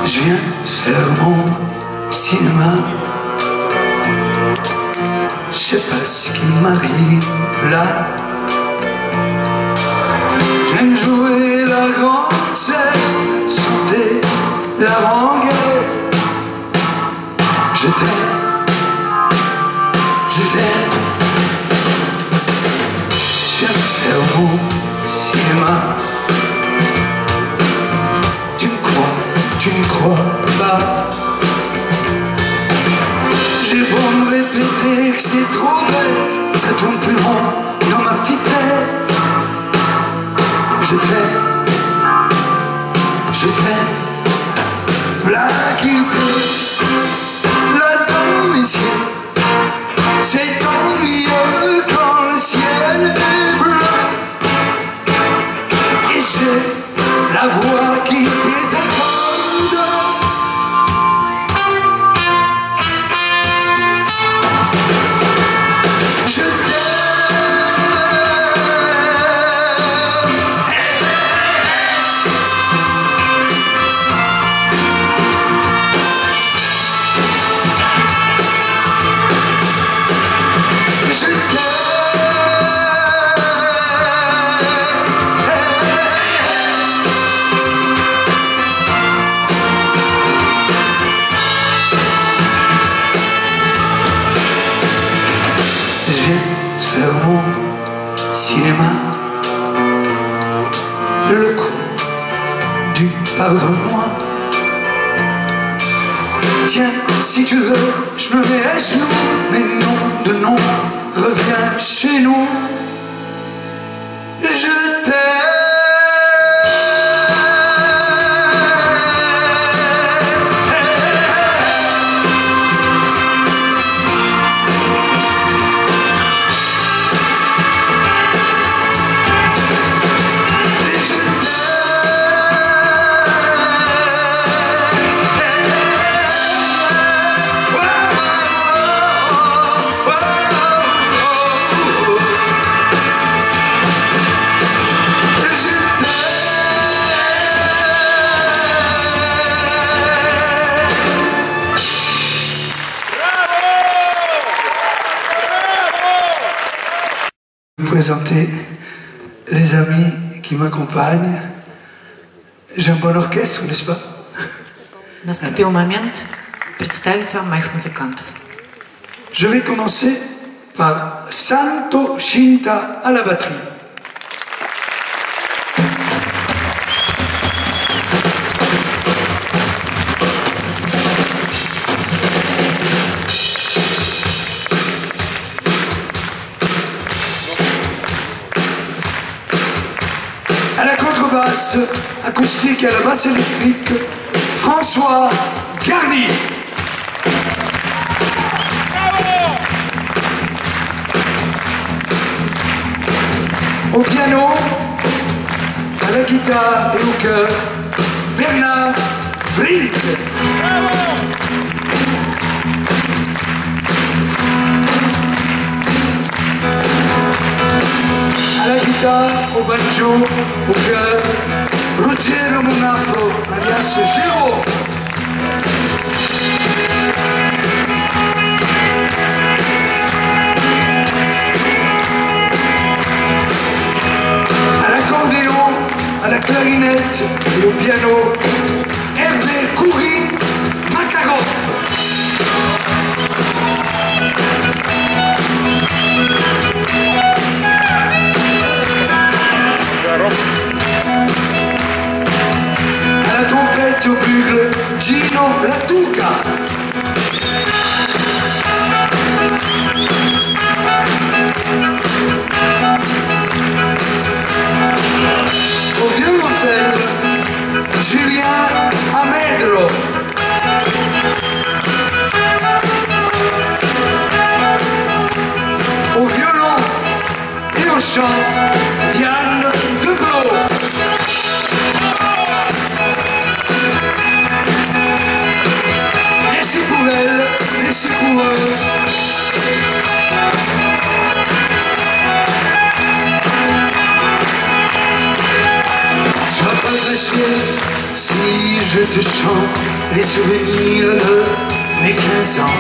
Je viens de faire mon cinéma. Je sais pas ce qui m'arrive là. Je viens de jouer la grande scène, chanter la rengaine. Je t'aime. Je viens de faire mon cinéma. Tu ne crois pas? J'ai beau me répéter que c'est trop bête, ça tourne plus rond dans ma petite tête. Je t'aime, là qu'il pleut, là dans mes yeux. C'est ennuyeux quand le ciel est bleu. Et j'ai la voix qui se désaccorde. Cinéma, le coup du pardonne-moi. Tiens, si tu veux, je me mets à genoux, mais non de non, reviens chez nous. Je t'aime. Présenter les amis qui m'accompagnent. J'ai un bon orchestre, n'est-ce pas? Наступил момент представить вам моих музыкантов. Je vais commencer par Santo Scinta à la batterie. Acoustique à la basse électrique, François Garnier. Au piano, à la guitare et au chœur, Bernard Vrink. À la guitare, au banjo, au chœur, Ruggero Munafo, alias Géro. À l'accordéon, à la clarinette et au piano, Hervé Coury Makarov. la tuca. Au violoncelle, Julien Amedro. Au violon et au chant, Diane Deblot. Merci pour elle, merci pour eux. Sois pas fâché si je te chante les souvenirs de mes 15 ans.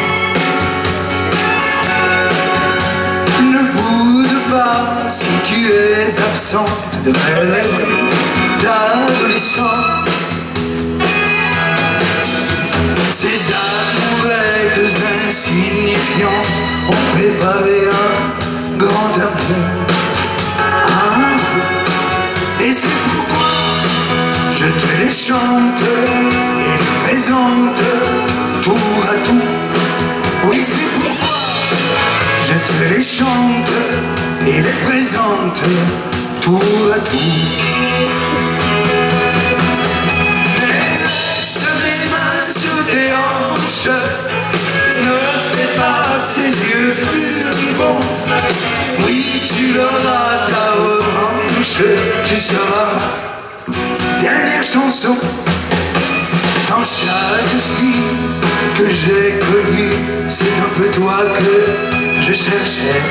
Ne boude pas si tu es absente de mes rêveries d'adolescent. Ces amourettes insignifiantes ont préparé un grand amour. Et c'est pourquoi je te les chante et les présente tour à tour. Oui, c'est pourquoi je te les chante et les présente tour à tour. Laisse mes mains sur tes hanches, ne fais pas ces yeux furibonds. Oui, tu l'auras ta revanche, tu seras ma dernière chanson. Dans chaque fille que j'ai connue, c'est un peu toi que je cherchais.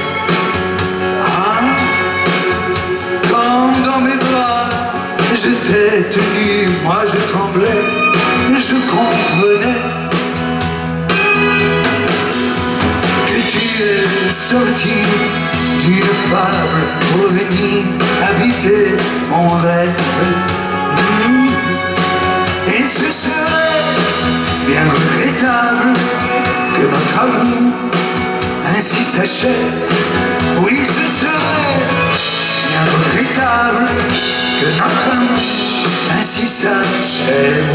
Quand dans mes bras je t'ai tenu, moi je tremblais, je comprenais que tu es sorti d'une fable pour venir habiter mon rêve. Et ce serait bien regrettable que notre amour ainsi s'achève. Oui, ce serait bien regrettable que notre amour ainsi s'achève.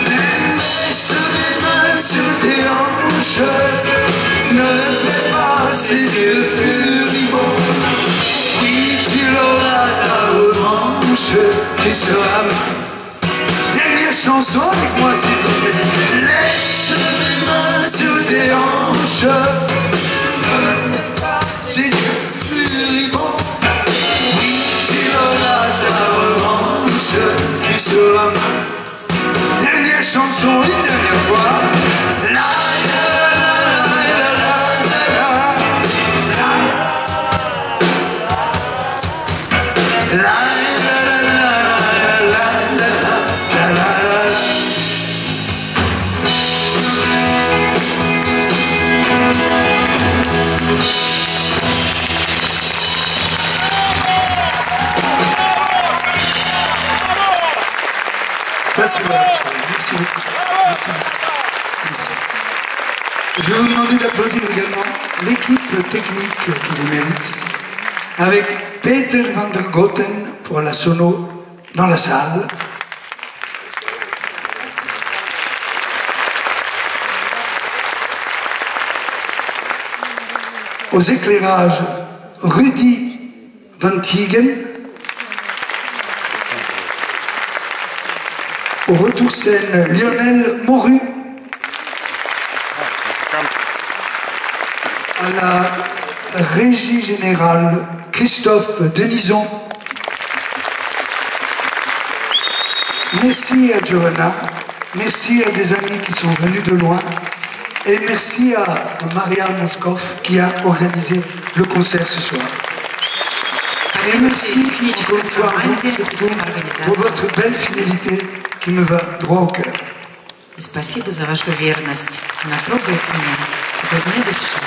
Laisse mes mains sur tes hanches, ne fais pas ces yeux furibonds. Oui, tu l'auras ta revanche, tu seras ma dernière chanson avec moi s'il te plaît. Laisse mes mains sur tes hanches, ne fais pas ces yeux furibonds. Oui, tu l'auras ta revanche, tu seras ma dernière chanson une dernière fois. Merci beaucoup. Merci beaucoup. Merci. Je vais vous demander d'applaudir également l'équipe technique qui les mérite ici, avec Peter van der Goten pour la sono dans la salle. Aux éclairages, Rudy Van Tiegen. Au retour scène, Lionel Moru. À la régie générale, Christophe Denison. Merci à Giovanna, merci à des amis qui sont venus de loin et merci à Maria Moskov qui a organisé le concert ce soir. Et merci encore une fois pour votre belle fidélité qui me va droit au cœur. Спасибо за вашу верность. Она трогает меня до глубины души.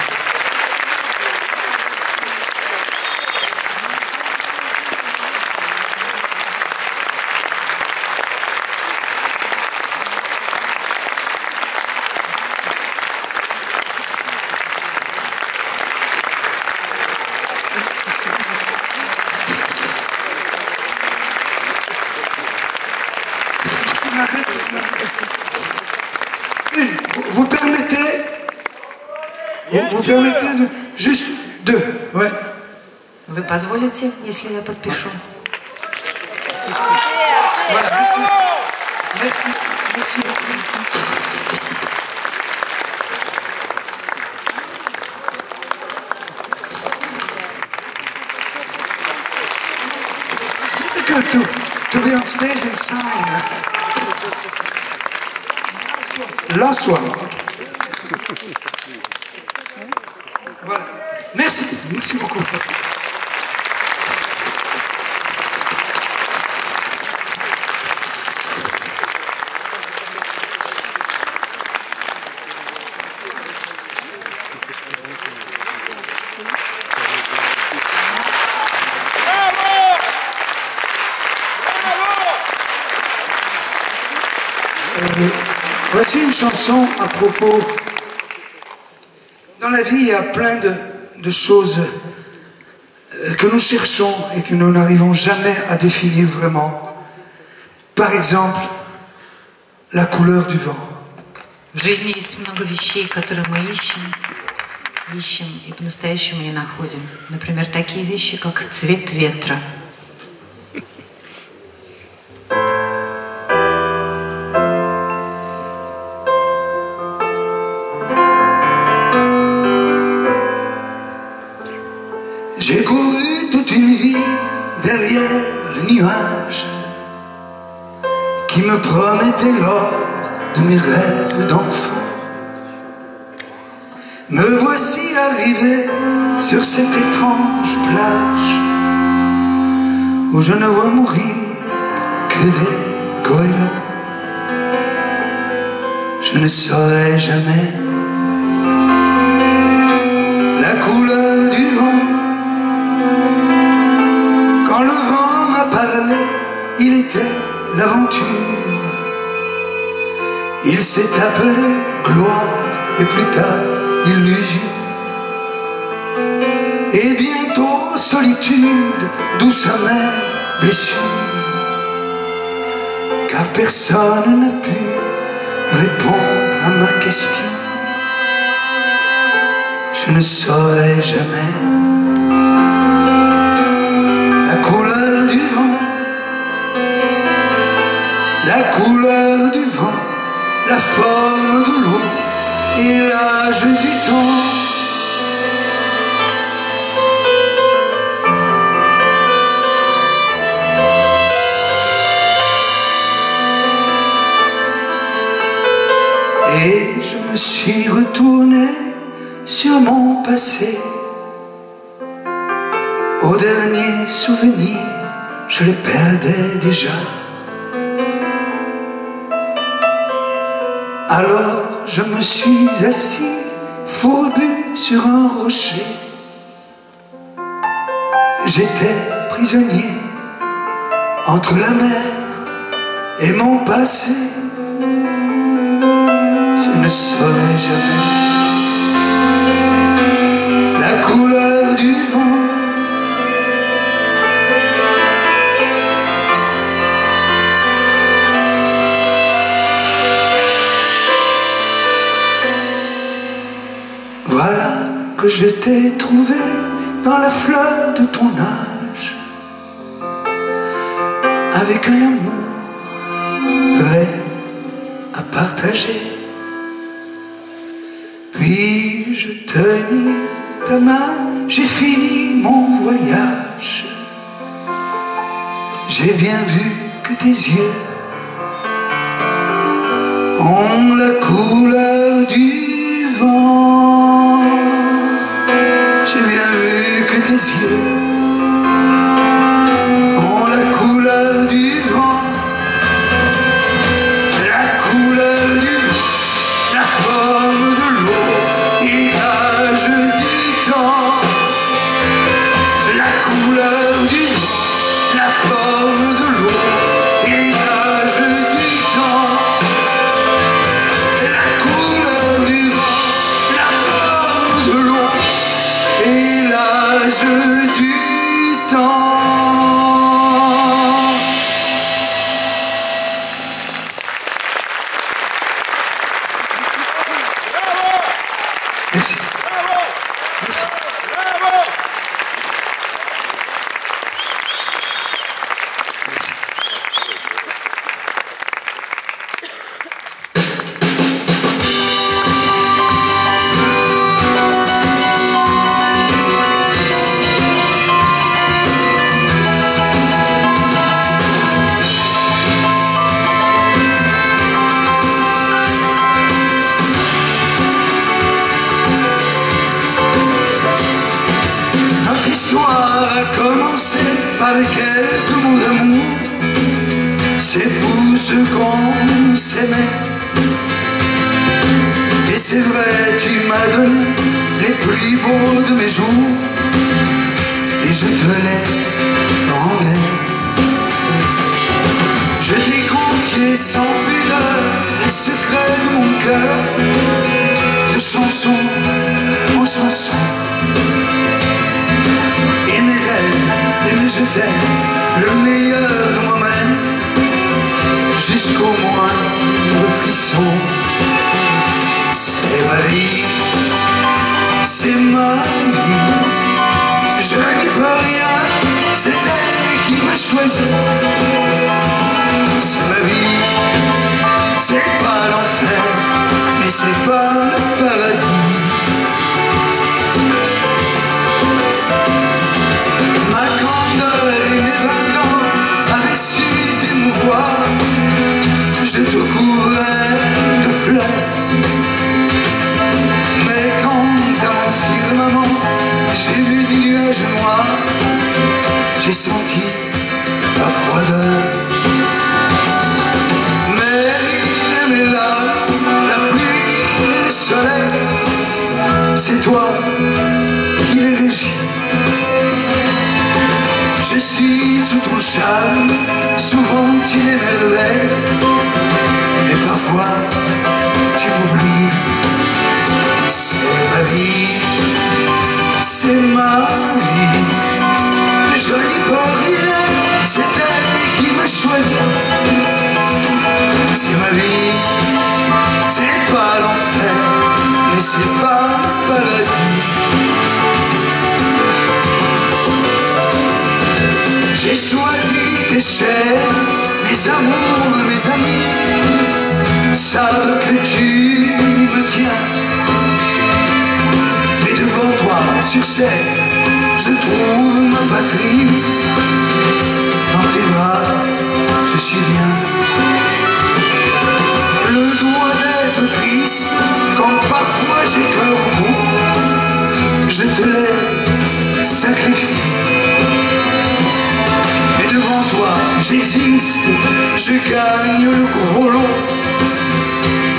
Vous permettez de... Juste deux, ouais. Вы позволите, если я подпишу? Voilà, merci. Merci, merci beaucoup. It's difficult to be on stage and sign. Last one. Okay. Voilà. Merci, merci beaucoup. Voici une chanson à propos. Dans la vie, il y a plein de choses que nous cherchons et que nous n'arrivons jamais à définir vraiment. Par exemple, la couleur du vent. В жизни есть много вещей, которые мы ищем и по-настоящему не находим. Например, такие вещи, как цвет ветра. J'ai couru toute une vie derrière le nuage qui me promettait l'or de mes rêves d'enfant. Me voici arrivé sur cette étrange plage où je ne vois mourir que des goélands. Je ne saurai jamais la couleur du vent. Quand le vent m'a parlé, il était l'aventure. Il s'est appelé gloire et plus tard illusion. Et bientôt solitude, douce amère blessure. Car personne n'a pu répondre à ma question. Je ne saurai jamais la couleur du vent, la couleur du vent, la forme de l'eau et l'âge du temps. Et je me suis retourné sur mon passé. Au dernier souvenir, je les perdais déjà. Alors je me suis assis, fourbu sur un rocher. J'étais prisonnier entre la mer et mon passé. Je ne saurais jamais la couleur du vent. Voilà que je t'ai trouvé dans la fleur de ton âge, avec un amour prêt à partager. Puis je tenais ta main, j'ai fini mon voyage. J'ai bien vu que tes yeux ont la couleur du vent. J'ai bien vu que tes yeux ont la couleur du vent. La couleur du vent, la forme de l'eau et l'âge du temps. La couleur du vent, la forme de l'eau et l'âge du temps. La couleur du vent, la forme de l'eau et l'âge du temps. Merci. L'histoire a commencé par quelques mots d'amour. C'est fou ce qu'on s'aimait. Et c'est vrai, tu m'as donné les plus beaux de mes jours, et je te les rendrai. Je t'ai confié sans pudeur les secrets de mon cœur, de chanson en chanson. Et mes rêves, et mes je t'aime, le meilleur de moi-même, jusqu'au moindre frisson. C'est ma vie, c'est ma vie, je n'y peux rien, c'est elle qui m'a choisi. C'est ma vie, c'est pas l'enfer, mais c'est pas le paradis. Ma candeur et mes 20 ans avaient su t'émouvoir, je te couvrais de fleurs. Mais quand dans mon firmament j'ai vu des nuages noirs, j'ai senti la froideur. Mais l'île est là, la pluie et le soleil, c'est toi qui les régis. Je suis sous ton charme, souvent tu m'émerveilles, et parfois tu m'oublies. C'est ma vie, c'est ma vie, je n'y peux rien, c'est elle qui m'a choisi. C'est ma vie, c'est pas l'enfer, mais c'est pas le paradis. J'ai choisi tes chairs, mes amours, mes amis savent que tu me tiens. Mais devant toi, sur scène, je trouve ma patrie. Dans tes bras, je suis bien. Le droit d'être triste, quand parfois j'ai cœur gros, je te l'ai sacrifié. Mais devant toi, j'existe, je gagne le gros lot,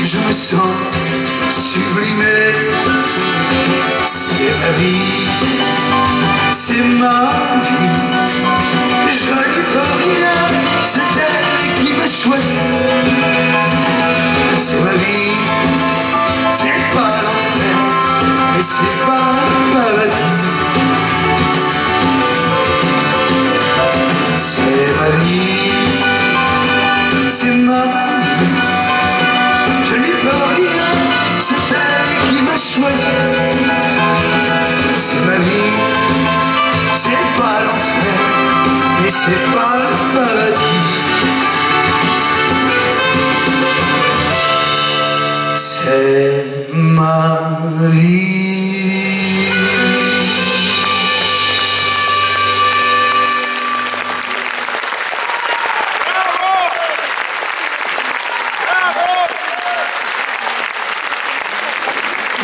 je me sens sublimé. C'est ma vie, c'est ma vie, je n'y peux rien, c'est elle qui m'a choisi. C'est ma vie, c'est pas l'enfer, mais c'est pas le paradis. C'est ma vie, c'est ma vie, je n'y peux rien, c'est elle qui m'a choisi. C'est ma vie, c'est pas l'enfer, mais c'est pas le paradis. C'est ma vie.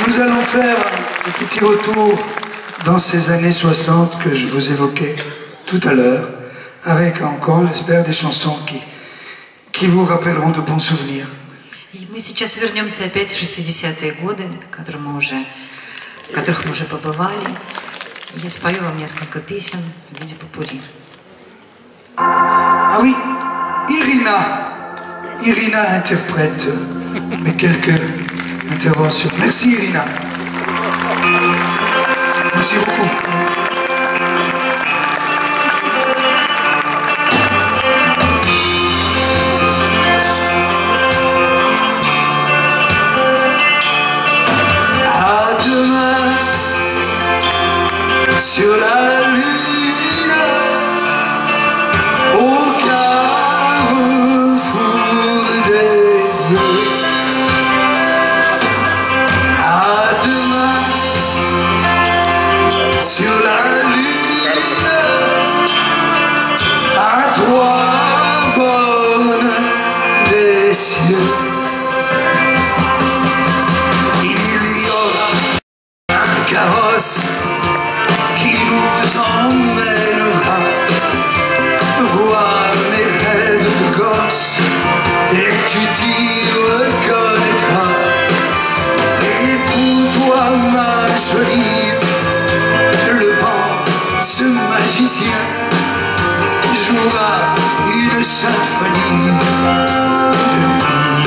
Nous allons faire un petit retour dans ces années 60 que je vous évoquais tout à l'heure, avec encore, j'espère, des chansons qui vous rappelleront de bons souvenirs. И мы сейчас вернемся опять в 60-е годы, в которых мы уже побывали. Я спою вам несколько песен в виде попурри. Ah oui, Irina interprète mes quelques interventions. Merci Irina. Merci beaucoup. À demain sur la lune, au carrefour des dieux. À demain sur la lune, à trois bornes des cieux. Il y aura un carrosse qui nous emmènera musicien jouera une symphonie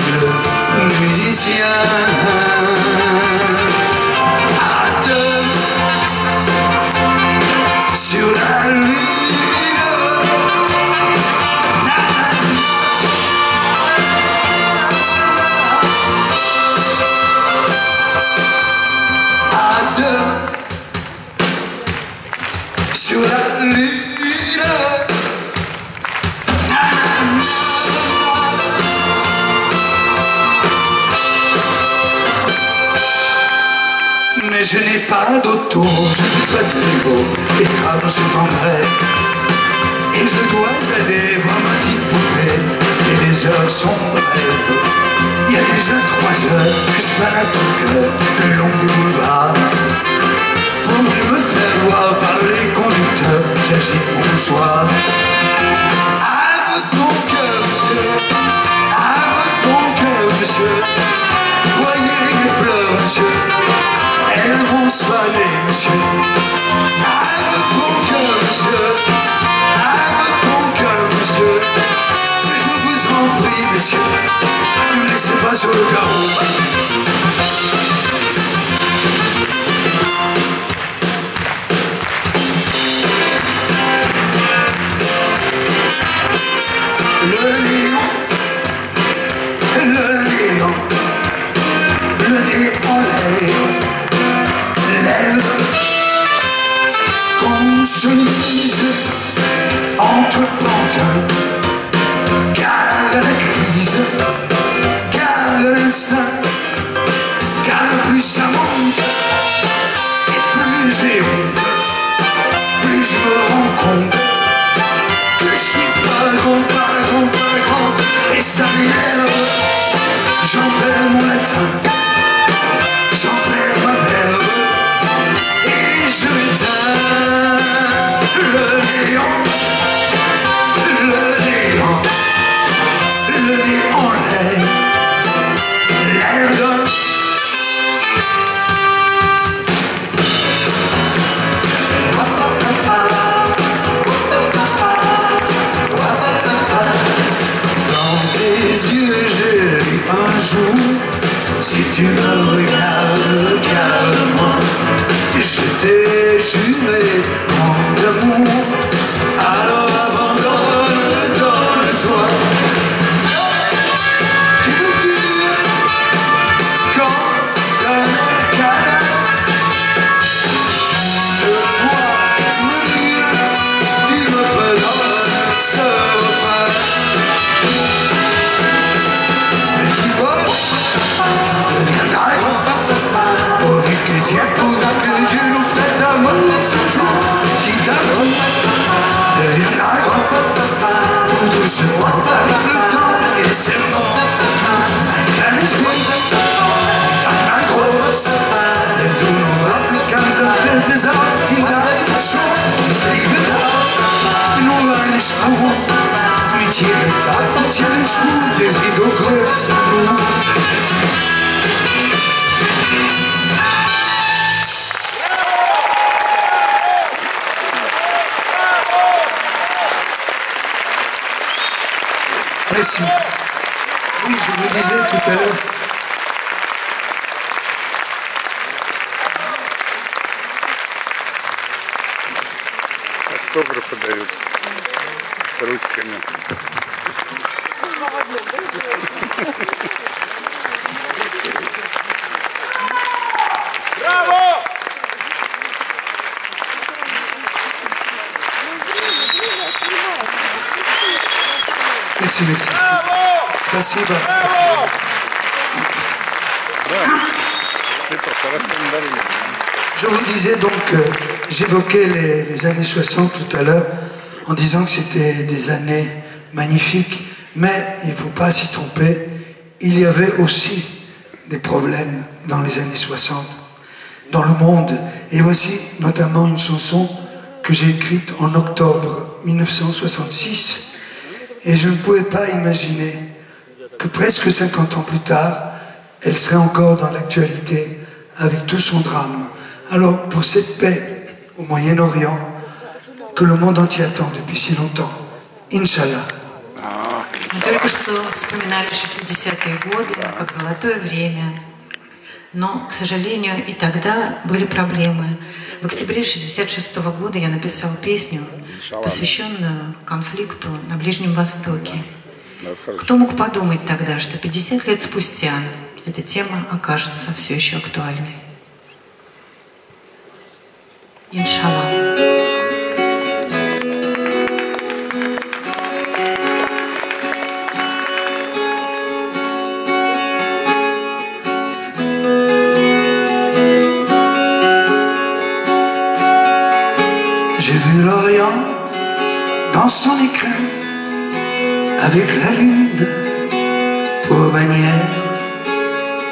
de 1000 musiciens. À deux sur la lune. Sur la lune. Mais je n'ai pas d'auto, je n'ai pas de frigo, les trams sont en grève. Et je dois aller voir ma petite poupée, et les heures sont brèves. Il y a déjà 3 heures que je balade mon cœur le long des boulevards. Pour mieux me faire voir par les conducteurs, j'agite mon mouchoir. À votre bon cœur, monsieur, à votre bon cœur, monsieur. Voyez les fleurs, monsieur, elles vont se faner, monsieur. À votre bon cœur, monsieur, à votre bon cœur, monsieur. Je vous en prie, monsieur, ne me laissez pas sur le carreau. Le néant, le nez en l'air, l'air qu'on se lise entre pantins, car la crise, car l'instinct, car plus ça monte, et plus j'ai honte, plus je me rends compte que je suis pas grand, et ça m'énerve. J'en perds mon latin, j'en perds ma verve, et je m'éteins. Le néant, le néant, le nez en l'air, l'air d'un. Si tu me regardes, regarde-moi. Je t'ai juré en d'amour, alors abandonne, donne-toi. Tu me dis quand un câlin, tu le vois me dire, tu me redonnes ce refrain. Que Dieu nous prête la mort toujours, petit à petit, deviendra grand, tout doucement avec le temps et les serments. Un esprit, un grosse, et tout nous rappelle 15 heures des arbres qui n'arrivent chaud, skriven nous ein Spur, mit jedem Tag und jedem Spur, der sie doch größt. Merci. Oui, je vous disais tout à l'heure. Автографы дают с ручками. Браво! Merci, merci. Спасибо. Je vous disais donc, j'évoquais les années 60 tout à l'heure, en disant que c'était des années magnifiques, mais il ne faut pas s'y tromper, il y avait aussi des problèmes dans les années 60, dans le monde. Et voici notamment une chanson que j'ai écrite en octobre 1966, et je ne pouvais pas imaginer que presque 50 ans plus tard, elle serait encore dans l'actualité avec tout son drame. Alors, pour cette paix au Moyen-Orient, que le monde entier attend depuis si longtemps. Inch'Allah. Мы только что вспоминали 60-е годы как золотое время. Но, к сожалению, и тогда были проблемы. В октябре 66-го года я написал песню, посвященную конфликту на Ближнем Востоке. Кто мог подумать тогда, что 50 лет спустя эта тема окажется все еще актуальной? Иншаллах. J'ai vu l'Orient dans son écrin, avec la lune pour bannière.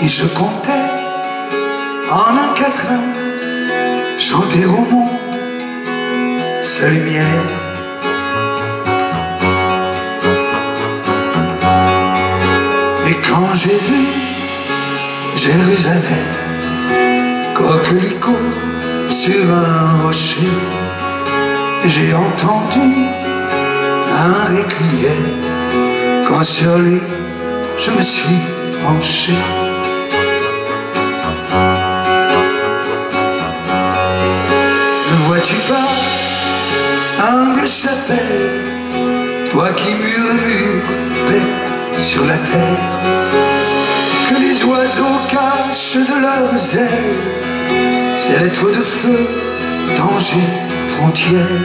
Il se comptait en un quatrain, chanter au monde sa lumière. Et quand j'ai vu Jérusalem, coquelicot sur un rocher, j'ai entendu un requiem. Quand sur lui je me suis penché, ne vois-tu pas, humble chapelle, toi qui murmures paix sur la terre, que les oiseaux cachent de leurs ailes ces lettres de feu, danger, frontière.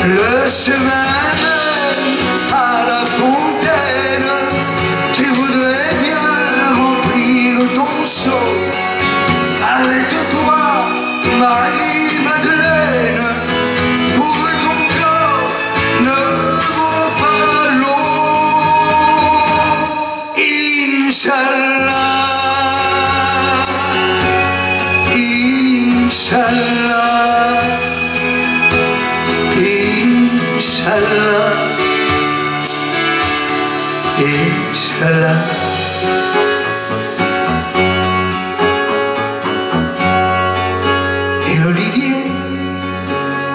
Le chemin mène à la fontaine, tu voudrais bien remplir ton seau. Arrête-toi, Marie-Madeleine, pour ton corps ne vaut pas l'eau. Inch'Allah, Inch'Allah, Inch'Allah, Inch'Allah. Et l'olivier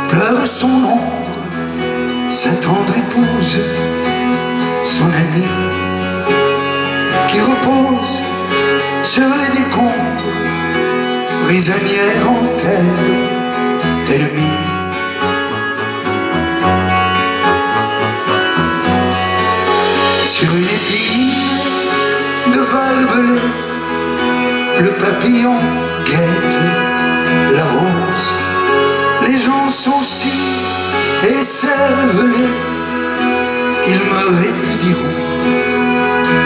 pleure son ombre, sa tendre épouse, son amie, qui repose sur les décombres, prisonnière en terre, ennemie. Sur une épine de barbelé, le papillon guette la rose. Les gens sont si écervelés qu'ils me répudieront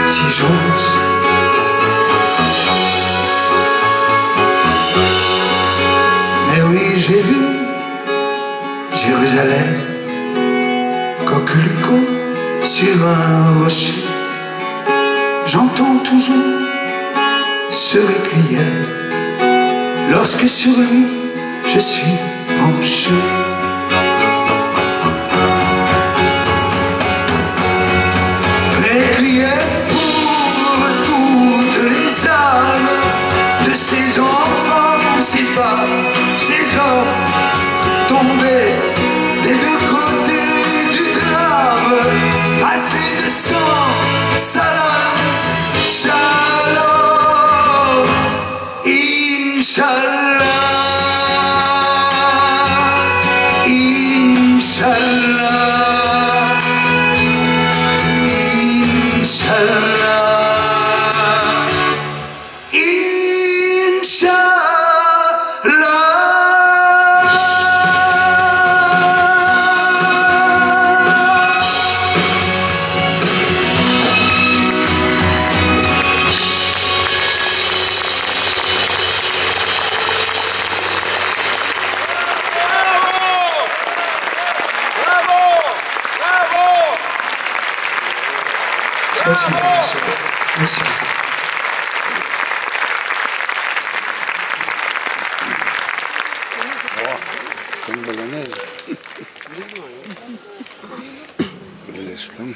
si j'ose. Mais oui, j'ai vu Jérusalem, coquelicot sur un rocher. J'entends toujours ce requiem lorsque sur lui je suis penché. Requiem pour toutes les âmes de ces enfants, ces femmes, ces hommes tombés des deux côtés du drame. Assez de sang, salam, shalom, Inch'Allah, Inch'Allah, Inch'Allah, Inch'Allah. Спасибо, спасибо. Там баланез. Видишь, там.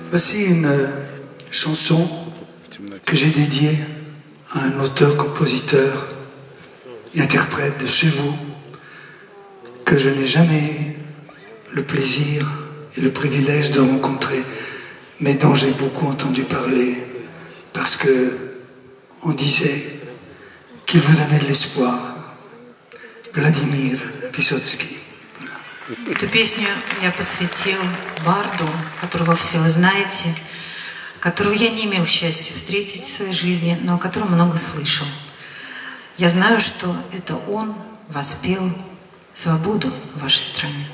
Voici une chanson que j'ai dédiée à un auteur, compositeur et interprète de chez vous, que je n'ai jamais le plaisir et le privilège de rencontrer, mais dont j'ai beaucoup entendu parler, parce que on disait qu'il vous donnait de l'espoir. Владимир Высоцкий. Эту песню я посвятил барду, которого все вы знаете, которого я не имел счастья встретить в своей жизни, но о котором много слышал. Я знаю, что это он воспел свободу в вашей стране.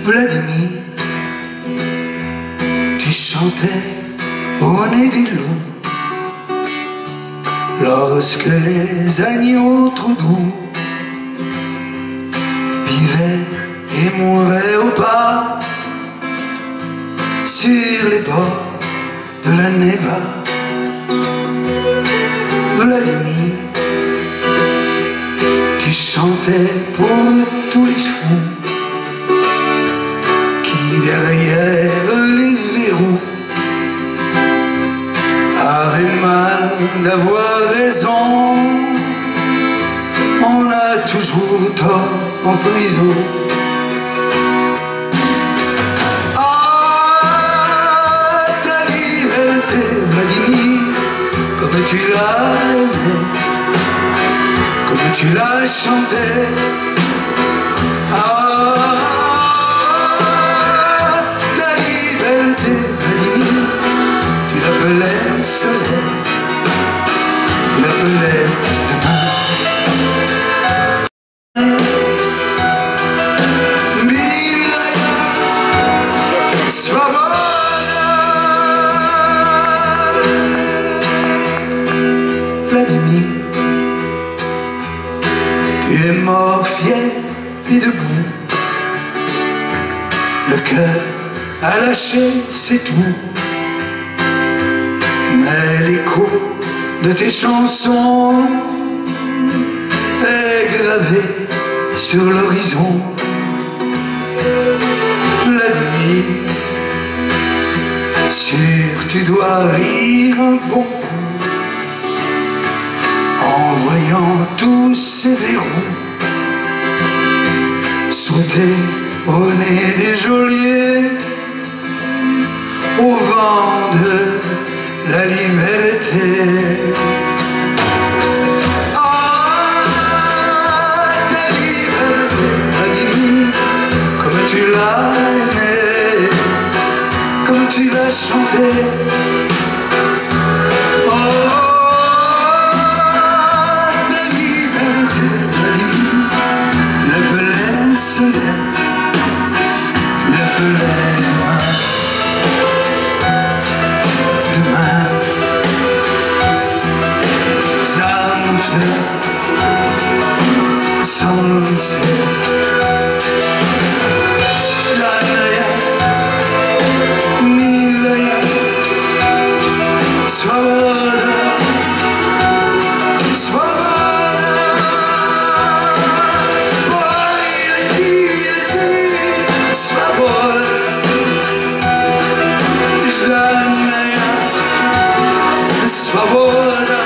Vladimir, tu chantais au nez des loups lorsque les agneaux trop doux vivaient et mouraient au pas sur les bords de la Neva. Vladimir, tu chantais pour tous les fous derrière les verrous avait mal d'avoir raison. On a toujours tort en prison. Ah, ta liberté, Vladimir, comme tu l'as aimé, comme tu l'as chanté. Ah, tu l'appelais soleil, tu l'appelais demain. Milaya, Svoboda. Vladimir, tu es mort fier et debout, le cœur à lâcher, c'est tout. Mais l'écho de tes chansons est gravé sur l'horizon. Vladimir, sûr tu dois rire un bon coup en voyant tous ces verrous sauter au nez des geôliers, au vent de la liberté. Ah, ta liberté, Vladimir, comme tu l'as aimé, comme tu l'as chanté. Oh, ta liberté, Vladimir, tu l'appelais soleil, tu l'appelais loin. Svoboda.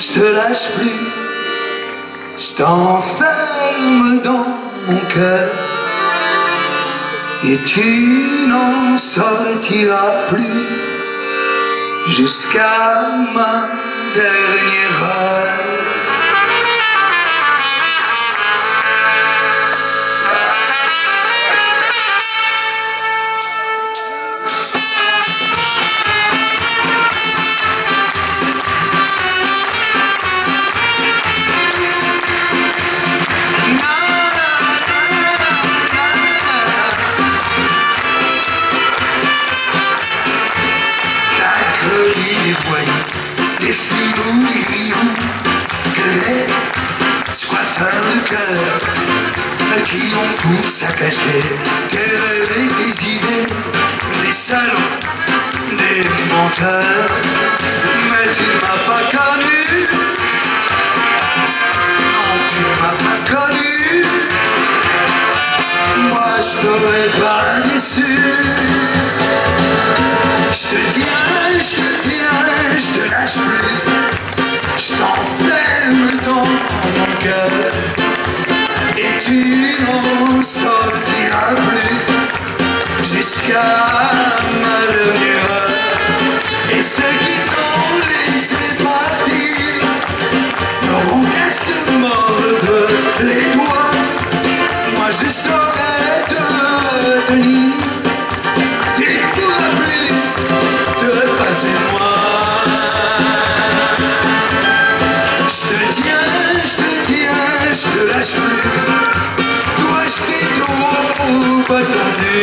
je te lâche plus, je t'enferme dans mon cœur et tu n'en sortiras plus jusqu'à ma dernière heure. Les voyous, les filous, les grillous, que les squatteurs de cœur qui ont tout saccagé, tes rêves et tes idées, des salauds, des menteurs. Mais tu ne m'as pas connu, non tu ne m'as pas connu, moi je t'aurais pas déçu. Je te tiens, je te tiens, je te lâche plus, je t'enferme dans mon cœur et tu n'en sortiras plus jusqu'à ma dernière heure. Et ceux qui t'ont laissé partir n'auront qu'à se mordre les doigts. Moi je saurais te retenir. C'est moi. Je te tiens, je te tiens, je te lâche plus. Toi je t'ai trop attendu.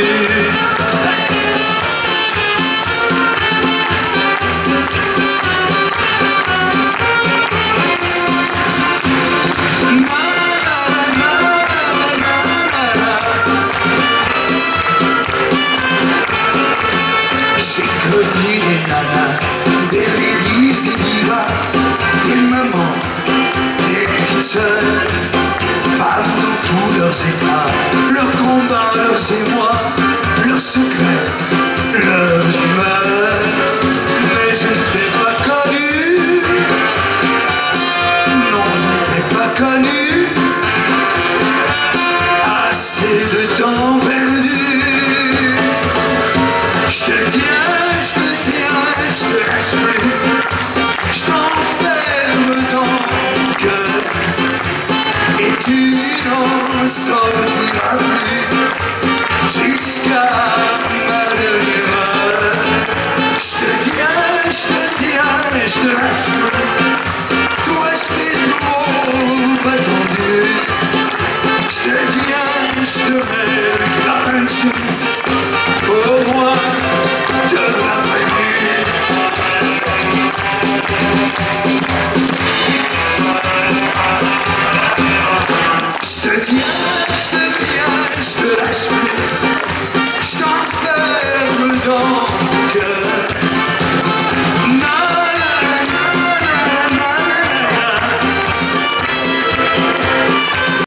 J'ai connu des nanas, des ladies et divas, des mamans, des petites sœurs, femmes dans tous leurs états, leurs combats, leurs émois, leurs secrets, leurs humeurs. Mais je ne t'ai pas connu, non je ne t'ai pas connu, assez de temps perdu. Je te tiens, je te tiens, je te lâche plus, je t'enferme dans mon cœur et tu n'en sortiras plus jusqu'à ma dernière heure. Je te tiens, je te tiens, je te lâche plus, toi je t'ai trop attendu. Je te tiens, je te mets la peinture, au moins je l'ai prévu. Je te tiens, je te tiens, je te lâche plus, je t'enferme dans